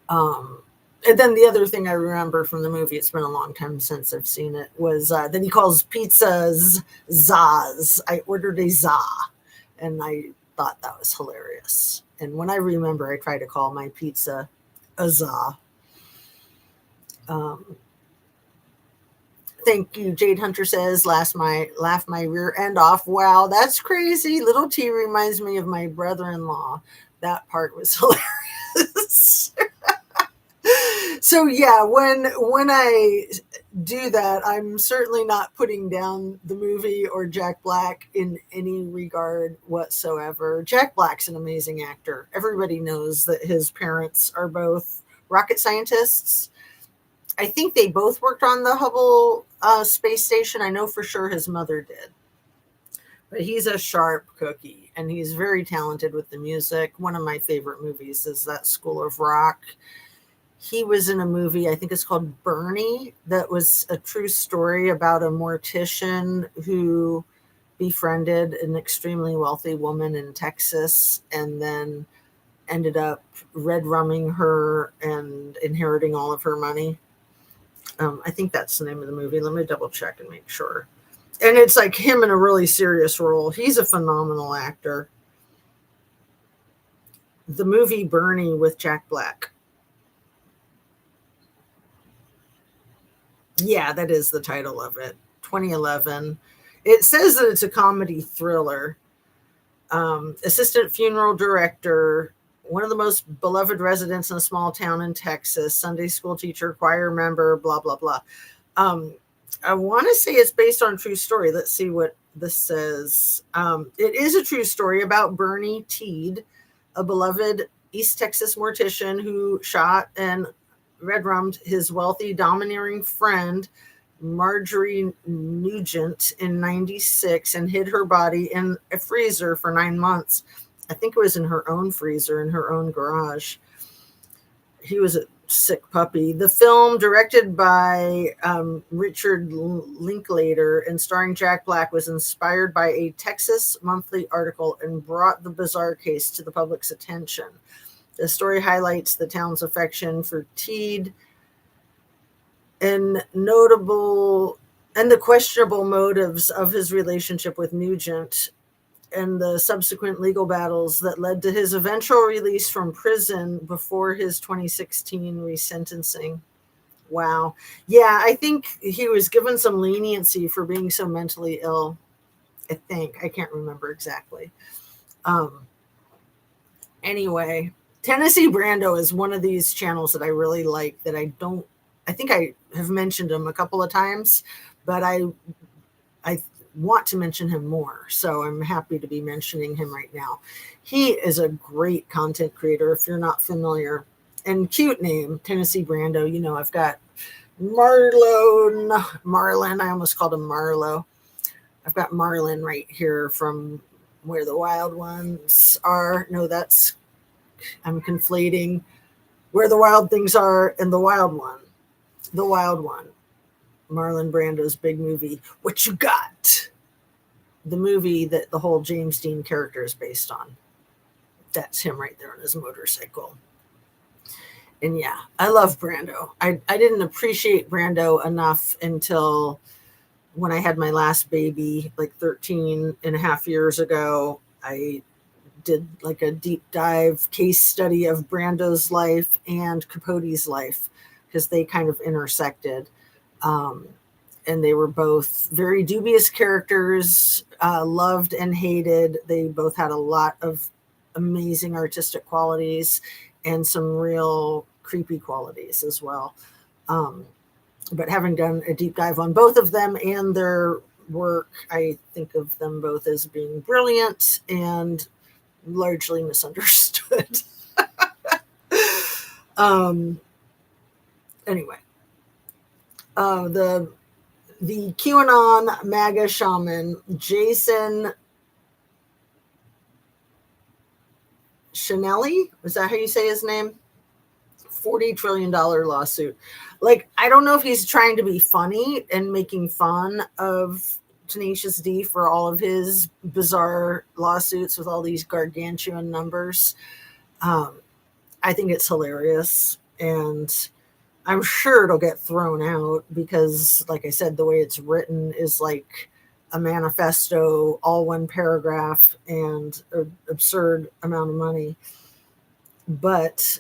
And then the other thing I remember from the movie, it's been a long time since I've seen it, was that he calls pizzas Zaz. I ordered a za, and I thought that was hilarious. And when I remember, I try to call my pizza a za. Thank you. Jade Hunter says, laugh my rear end off. Wow, that's crazy. Little T reminds me of my brother-in-law. That part was hilarious. So yeah, when I do that, I'm certainly not putting down the movie or Jack Black in any regard whatsoever. Jack Black's an amazing actor. Everybody knows that his parents are both rocket scientists. I think they both worked on the Hubble space station. I know for sure his mother did. But he's a sharp cookie, and he's very talented with the music. One of my favorite movies is that School of Rock. He was in a movie, I think it's called Bernie, that was a true story about a mortician who befriended an extremely wealthy woman in Texas and then ended up red rumming her and inheriting all of her money. I think that's the name of the movie. Let me double check and make sure. And it's like him in a really serious role. He's a phenomenal actor. The movie Bernie with Jack Black. Yeah, that is the title of it. 2011. It says that it's a comedy thriller. Assistant funeral director, one of the most beloved residents in a small town in Texas, Sunday school teacher, choir member, blah, blah, blah. I want to say it's based on a true story. Let's see what this says. It is a true story about Bernie Teed, a beloved East Texas mortician who shot and red rummed his wealthy, domineering friend, Marjorie Nugent, in 96 and hid her body in a freezer for 9 months. I think it was in her own freezer in her own garage. He was a sick puppy. The film, directed by Richard Linklater and starring Jack Black, was inspired by a Texas Monthly article and brought the bizarre case to the public's attention. The story highlights the town's affection for Teed and the questionable motives of his relationship with Nugent and the subsequent legal battles that led to his eventual release from prison before his 2016 resentencing. Wow. Yeah, I think he was given some leniency for being so mentally ill. I can't remember exactly. Anyway, Tennessee Brando is one of these channels that I really like that I think I have mentioned him a couple of times, but I want to mention him more. So I'm happy to be mentioning him right now. He is a great content creator if you're not familiar. And cute name, Tennessee Brando. You know, I've got Marlon. I almost called him Marlo. I've got Marlon right here from Where the Wild Ones Are. No, I'm conflating Where the Wild Things Are and The Wild One. The Wild One. Marlon Brando's big movie, What You Got? The movie that the whole James Dean character is based on. That's him right there on his motorcycle. And yeah, I love Brando. I didn't appreciate Brando enough until when I had my last baby, like 13 and a half years ago. I did like a deep dive case study of Brando's life and Capote's life because they kind of intersected. And they were both very dubious characters, loved and hated. They both had a lot of amazing artistic qualities and some real creepy qualities as well. But having done a deep dive on both of them and their work, I think of them both as being brilliant and largely misunderstood. Anyway, the QAnon MAGA shaman, Jason Chanelli, is that how you say his name? $40 trillion lawsuit. Like, I don't know if he's trying to be funny and making fun of Tenacious D for all of his bizarre lawsuits with all these gargantuan numbers. I think it's hilarious. And I'm sure it'll get thrown out because, like I said, the way it's written is like a manifesto, all one paragraph, and an absurd amount of money. But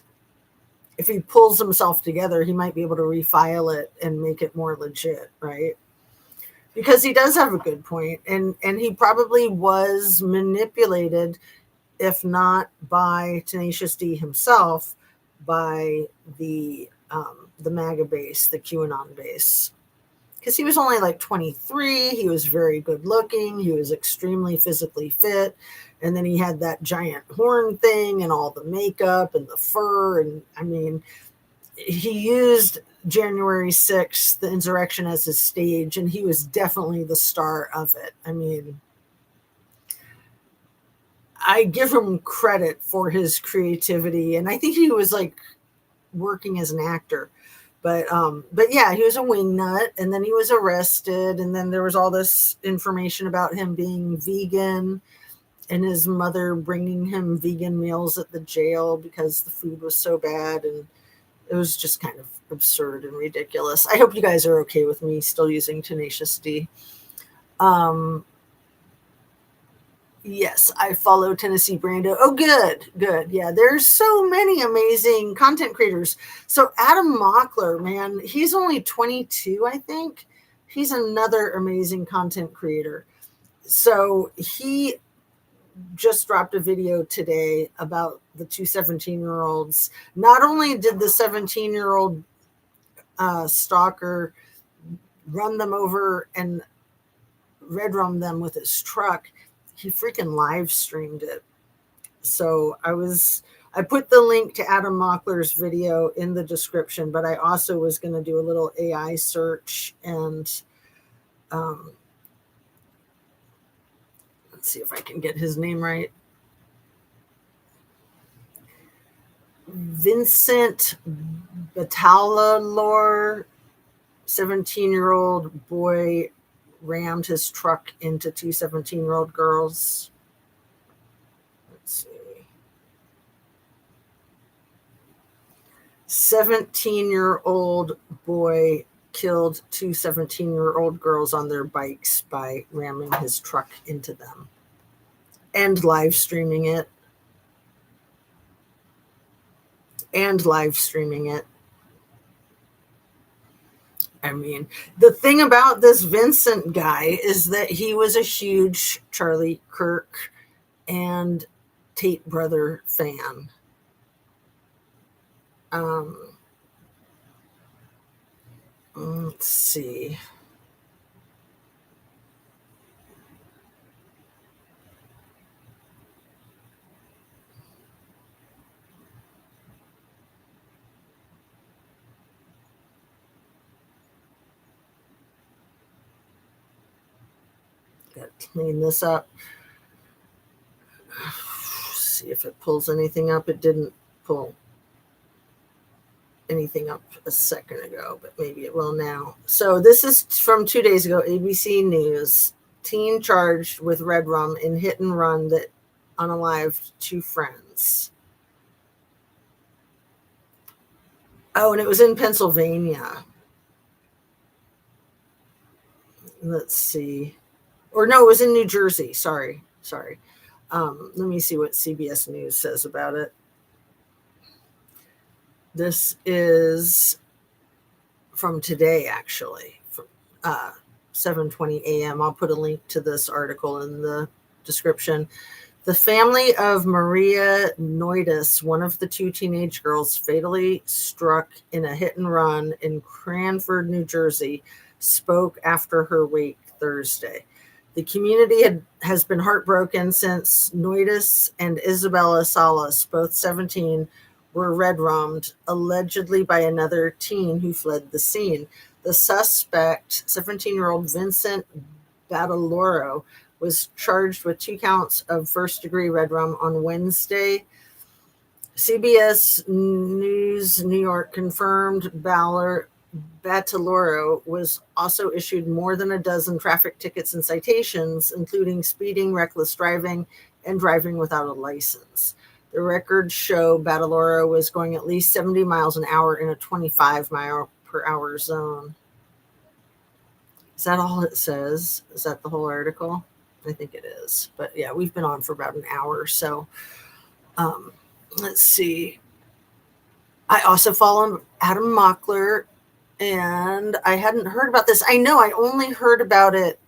if he pulls himself together, he might be able to refile it and make it more legit, right? Because he does have a good point, and he probably was manipulated, if not by Tenacious D himself, by the MAGA base, the QAnon base. Because he was only like 23, he was very good looking, he was extremely physically fit, and then he had that giant horn thing and all the makeup and the fur, and I mean, he used January 6th, the insurrection, as his stage, and he was definitely the star of it. I mean, I give him credit for his creativity, and I think he was like working as an actor. But yeah, he was a wingnut, and then he was arrested, and then there was all this information about him being vegan and his mother bringing him vegan meals at the jail because the food was so bad, and it was just kind of absurd and ridiculous. I hope you guys are okay with me still using Tenacious D. Yes, I follow Tennessee Brando. Oh, good. Yeah, there's so many amazing content creators. So Adam Mockler, man, he's only 22, I think. He's another amazing content creator. So he just dropped a video today about the two 17-year-olds. Not only did the 17-year-old stalker run them over and red rum them with his truck, he freaking live streamed it. So I put the link to Adam Mockler's video in the description, but I also was going to do a little AI search and let's see if I can get his name right. Vincent Batalor, 17-year-old boy rammed his truck into two 17-year-old girls. Let's see. 17-year-old boy killed two 17-year-old girls on their bikes by ramming his truck into them and live streaming it. I mean, the thing about this Vincent guy is that he was a huge Charlie Kirk and Tate brother fan. Let's see. Got to clean this up. See if it pulls anything up. It didn't pull anything up a second ago, but maybe it will now. So this is from 2 days ago, ABC News. Teen charged with red rum in hit and run that unalived two friends. Oh, and it was in Pennsylvania. Let's see. Or no, it was in New Jersey. Sorry. Let me see what CBS News says about it. This is from today, actually, from 7:20 a.m. I'll put a link to this article in the description. The family of Maria Noidis, one of the two teenage girls fatally struck in a hit and run in Cranford, New Jersey, spoke after her wake Thursday. The community has been heartbroken since Noidis and Isabella Salas, both 17, were red-rummed, allegedly by another teen who fled the scene. The suspect, 17-year-old Vincent Bataloro, was charged with 2 counts of first-degree red rum on Wednesday. CBS News New York confirmed Bataloro was also issued more than a dozen traffic tickets and citations, including speeding, reckless driving, and driving without a license. The records show Bataloro was going at least 70 miles an hour in a 25-mile-per-hour zone. Is that all it says? Is that the whole article? I think it is. But yeah, we've been on for about an hour. So let's see. I also follow Adam Mockler, and I hadn't heard about this. I know I only heard about it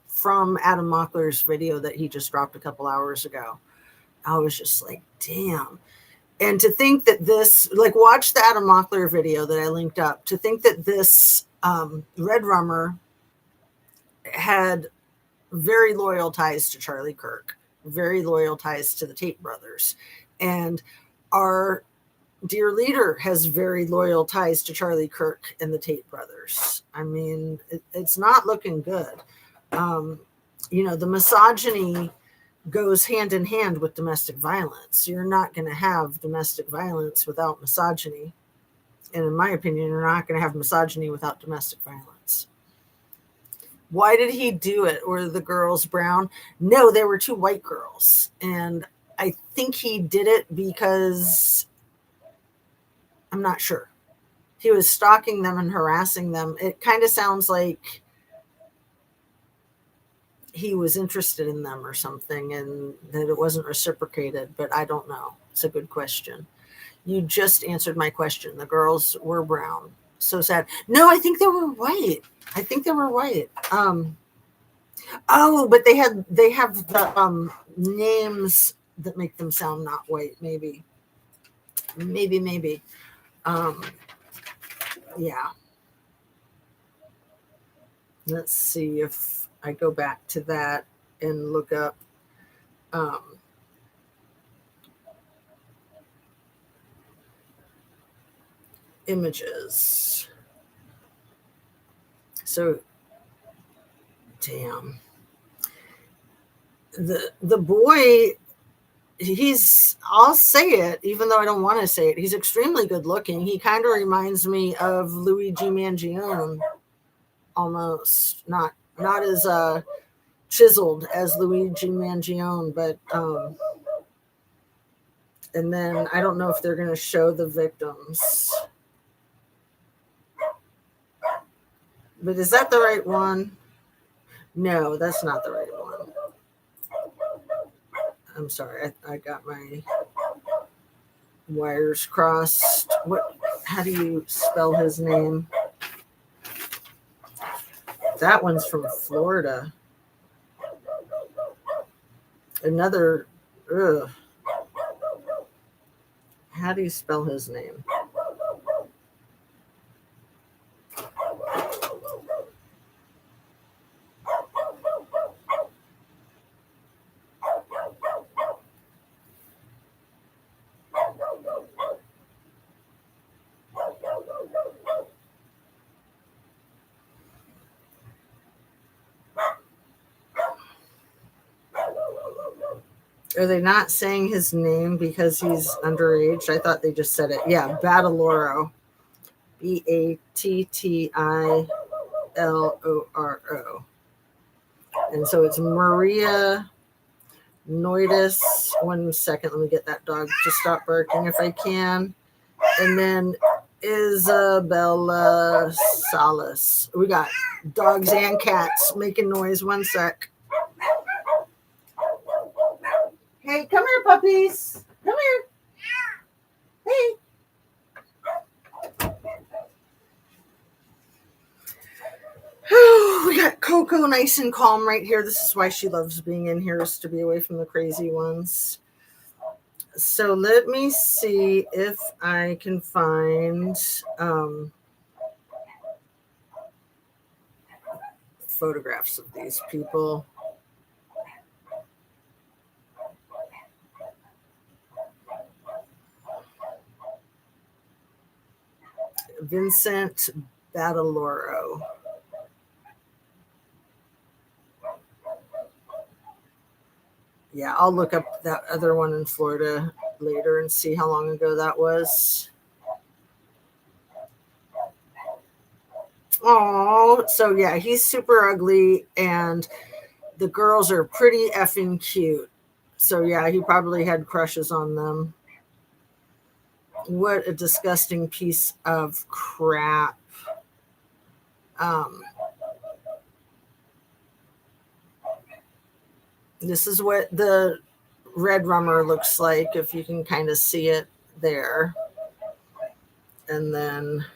from Adam Mockler's video that he just dropped a couple hours ago. I was just like, damn. And to think that this, like, watch the Adam Mockler video that I linked up, to think that this red rummer had very loyal ties to Charlie Kirk, very loyal ties to the Tate brothers. And our dear leader has very loyal ties to Charlie Kirk and the Tate brothers. I mean, it's not looking good. You know, the misogyny goes hand in hand with domestic violence. You're not going to have domestic violence without misogyny. And in my opinion, you're not going to have misogyny without domestic violence. Why did he do it? Were the girls brown? No, they were two white girls. And I think he did it because I'm not sure. He was stalking them and harassing them. It kind of sounds like he was interested in them or something and that it wasn't reciprocated, but I don't know. It's a good question. You just answered my question. The girls were brown. So sad. No, I think they were white. I think they were white. Oh, but they have the names that make them sound not white. Maybe. Yeah. Let's see if I go back to that and look up images. So, damn. The boy, I'll say it, even though I don't want to say it, he's extremely good looking. He kind of reminds me of Luigi Mangione, almost. Not as chiseled as Luigi Mangione, but and then I don't know if they're going to show the victims. But is that the right one? No, that's not the right one. I'm sorry, I got my wires crossed. How do you spell his name? That one's from Florida. Another, ugh. How do you spell his name? Are they not saying his name because he's underage? I thought they just said it. Yeah, Battloro. Battiloro. And so it's Maria Noidis. 1 second, let me get that dog to stop barking if I can. And then Isabella Salas. We got dogs and cats making noise. 1 sec. Hey, come here, puppies. Come here. Hey. We got Coco nice and calm right here. This is why she loves being in here, is to be away from the crazy ones. So let me see if I can find photographs of these people. Vincent Battiloro. Yeah, I'll look up that other one in Florida later and see how long ago that was. Oh, so yeah, he's super ugly and the girls are pretty effing cute. So yeah, he probably had crushes on them. What a disgusting piece of crap. This is what the red rummer looks like, if you can kind of see it there. And then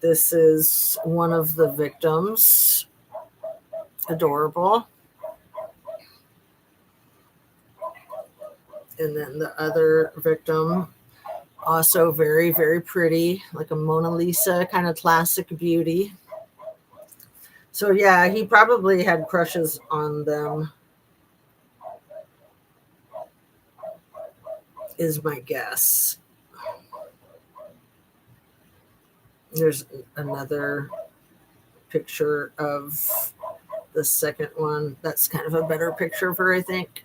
this is one of the victims. Adorable. And then the other victim, also very, very pretty, like a Mona Lisa kind of classic beauty. So yeah, he probably had crushes on them, is my guess. There's another picture of the second one. That's kind of a better picture of her, I think.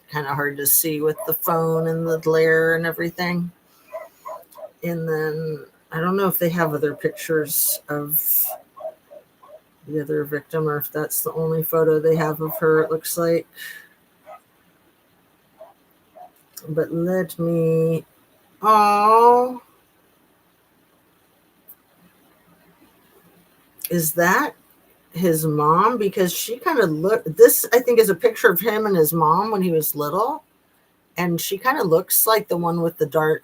Kind of hard to see with the phone and the glare and everything. And then I don't know if they have other pictures of the other victim or if that's the only photo they have of her, it looks like. But let me. Oh. Is that his mom? Because she kind of looked. This, I think, is a picture of him and his mom when he was little. And she kind of looks like the one with the dark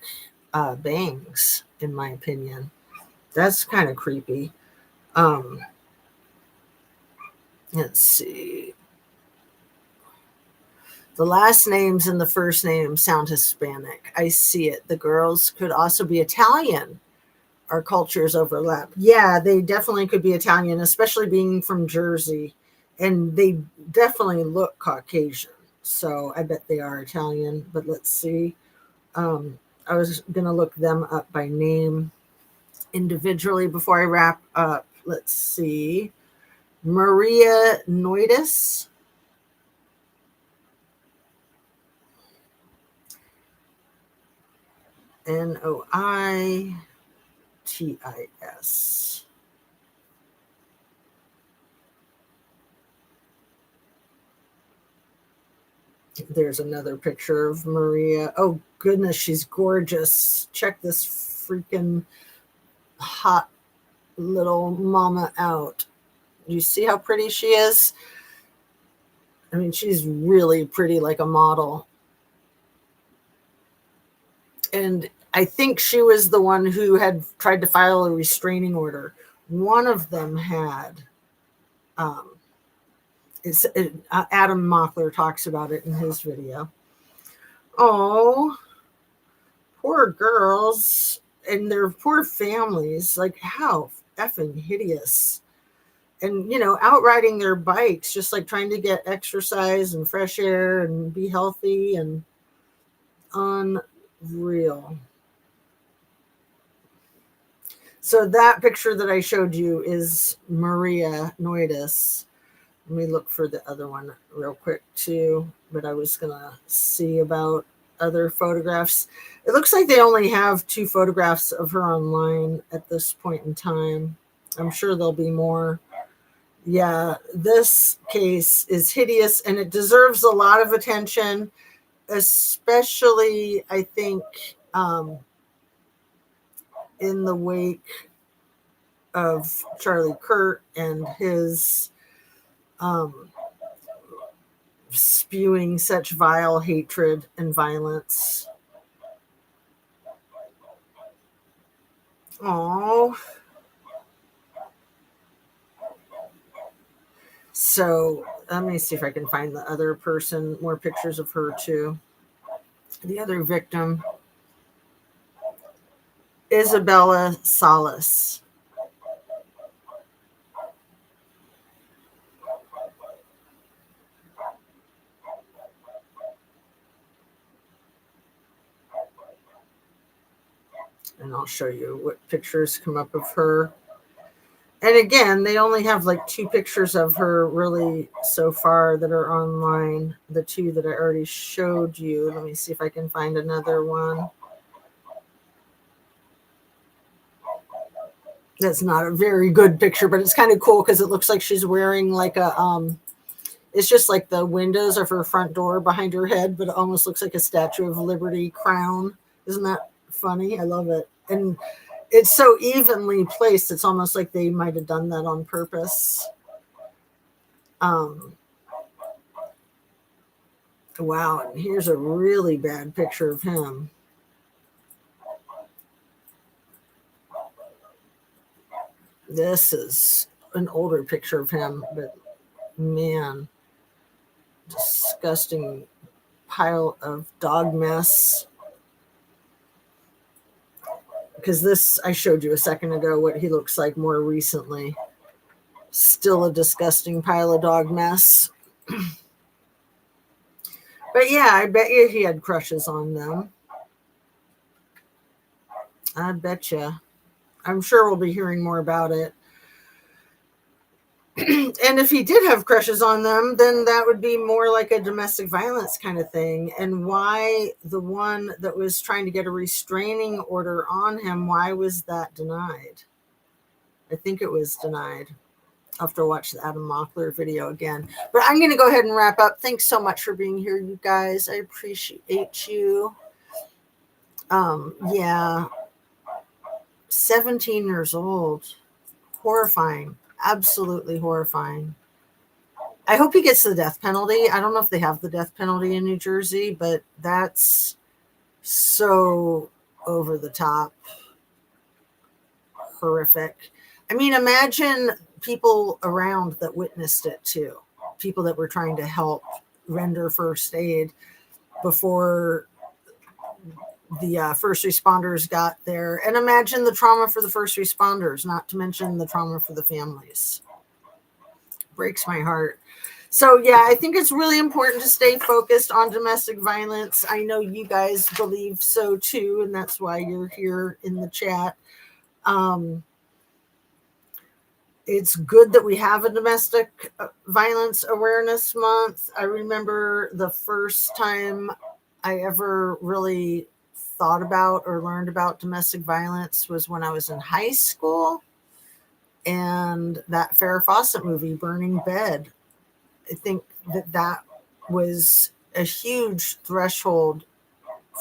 bangs, in my opinion. That's kind of creepy. Let's see. The last names and the first name sound Hispanic. I see it. The girls could also be Italian. Our cultures overlap. Yeah, they definitely could be Italian, especially being from Jersey. And they definitely look Caucasian. So I bet they are Italian. But let's see. I was going to look them up by name individually before I wrap up. Let's see. Maria Noidis. Noitis. There's another picture of Maria. Oh, goodness, she's gorgeous. Check this freaking hot little mama out. You see how pretty she is? I mean, she's really pretty, like a model. And I think she was the one who had tried to file a restraining order. One of them had. Adam Mockler talks about it in his video. Oh, poor girls and their poor families. Like, how effing hideous. And, out riding their bikes, just like trying to get exercise and fresh air and be healthy, and unreal. So that picture that I showed you is Maria Noidis. Let me look for the other one real quick too, but I was going to see about other photographs. It looks like they only have 2 photographs of her online at this point in time. I'm sure there'll be more. Yeah, this case is hideous and it deserves a lot of attention, especially, I think, in the wake of Charlie Kirk and his spewing such vile hatred and violence. Oh. So let me see if I can find the other person, more pictures of her too. The other victim, Isabella Salas. And I'll show you what pictures come up of her. And again, they only have like 2 pictures of her really so far that are online. The 2 that I already showed you. Let me see if I can find another one. That's not a very good picture, but it's kind of cool because it looks like she's wearing like a it's just like the windows of her front door behind her head, but it almost looks like a Statue of Liberty crown. Isn't that funny? I love it. And it's so evenly placed. It's almost like they might have done that on purpose. Wow. And here's a really bad picture of him. This is an older picture of him, but man, disgusting pile of dog mess. Because this, I showed you a second ago what he looks like more recently. Still a disgusting pile of dog mess. But yeah, I bet you he had crushes on them. I bet you. I'm sure we'll be hearing more about it. And if he did have crushes on them, then that would be more like a domestic violence kind of thing. And why the one that was trying to get a restraining order on him, why was that denied? I think it was denied. I'll have to watch the Adam Mockler video again. But I'm going to go ahead and wrap up. Thanks so much for being here, you guys. I appreciate you. Yeah. 17 years old. Horrifying. Absolutely horrifying. I hope he gets the death penalty. I don't know if they have the death penalty in New Jersey, but that's so over the top, horrific. I mean, imagine people around that witnessed it too. People that were trying to help render first aid before the first responders got there. And imagine the trauma for the first responders, not to mention the trauma for the families. Breaks my heart. So, yeah, I think it's really important to stay focused on domestic violence. I know you guys believe so, too, and that's why you're here in the chat. It's good that we have a domestic violence awareness month. I remember the first time I ever really thought about or learned about domestic violence was when I was in high school. And that Farrah Fawcett movie, Burning Bed, I think that was a huge threshold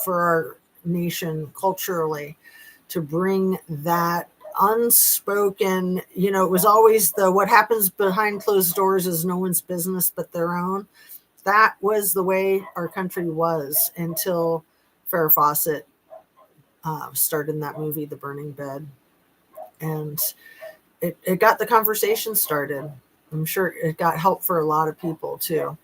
for our nation culturally to bring that unspoken, it was always what happens behind closed doors is no one's business but their own. That was the way our country was until Farrah Fawcett starred in that movie, The Burning Bed. And it got the conversation started. I'm sure it got help for a lot of people too.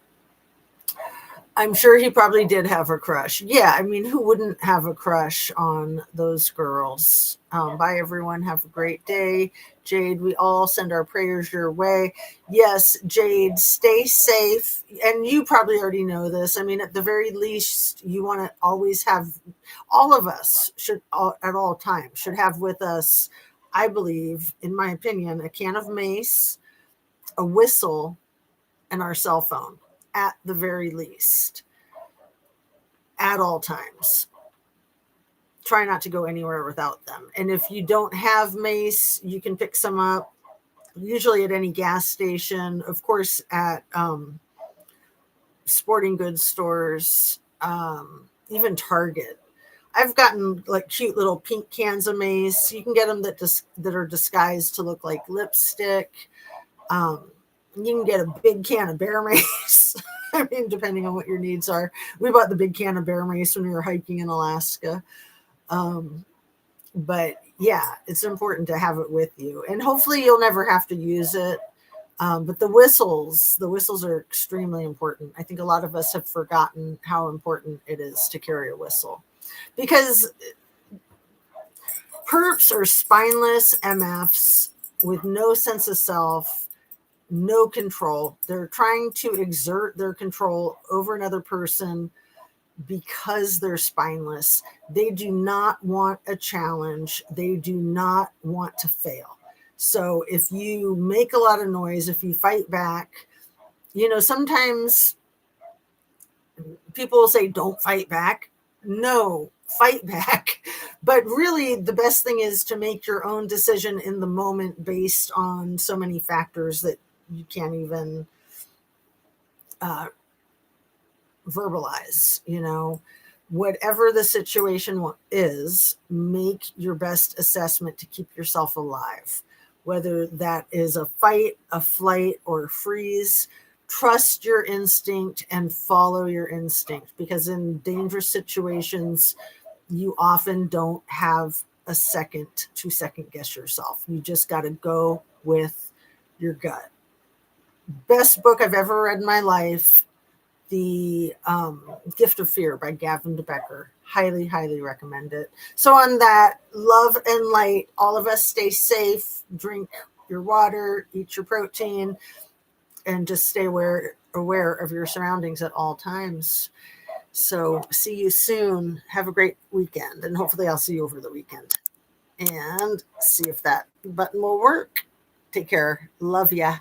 I'm sure he probably did have a crush. Yeah, I mean, who wouldn't have a crush on those girls? Bye, everyone. Have a great day. Jade, we all send our prayers your way. Yes, Jade, stay safe. And you probably already know this. I mean, at the very least, you want to always have, all of us should, at all times, should have with us, I believe, in my opinion, a can of mace, a whistle, and our cell phone. At the very least, at all times. Try not to go anywhere without them. And if you don't have mace, you can pick some up, usually at any gas station, of course, at sporting goods stores, even Target. I've gotten like cute little pink cans of mace. You can get them that are disguised to look like lipstick. You can get a big can of bear mace. I mean, depending on what your needs are. We bought the big can of bear mace when we were hiking in Alaska. But yeah, it's important to have it with you. And hopefully you'll never have to use it. But the whistles are extremely important. I think a lot of us have forgotten how important it is to carry a whistle. Because perps are spineless MFs with no sense of self, no control. They're trying to exert their control over another person because they're spineless. They do not want a challenge. They do not want to fail. So if you make a lot of noise, if you fight back, sometimes people will say, don't fight back. No, fight back. But really, the best thing is to make your own decision in the moment based on so many factors that you can't even verbalize. Whatever the situation is, make your best assessment to keep yourself alive, whether that is a fight, a flight, or a freeze. Trust your instinct and follow your instinct, because in dangerous situations, you often don't have a second to second guess yourself. You just got to go with your gut. Best book I've ever read in my life, The Gift of Fear by Gavin de Becker. Highly, highly recommend it. So on that, love and light, all of us stay safe, drink your water, eat your protein, and just stay aware of your surroundings at all times. So see you soon. Have a great weekend. And hopefully I'll see you over the weekend. And see if that button will work. Take care. Love ya.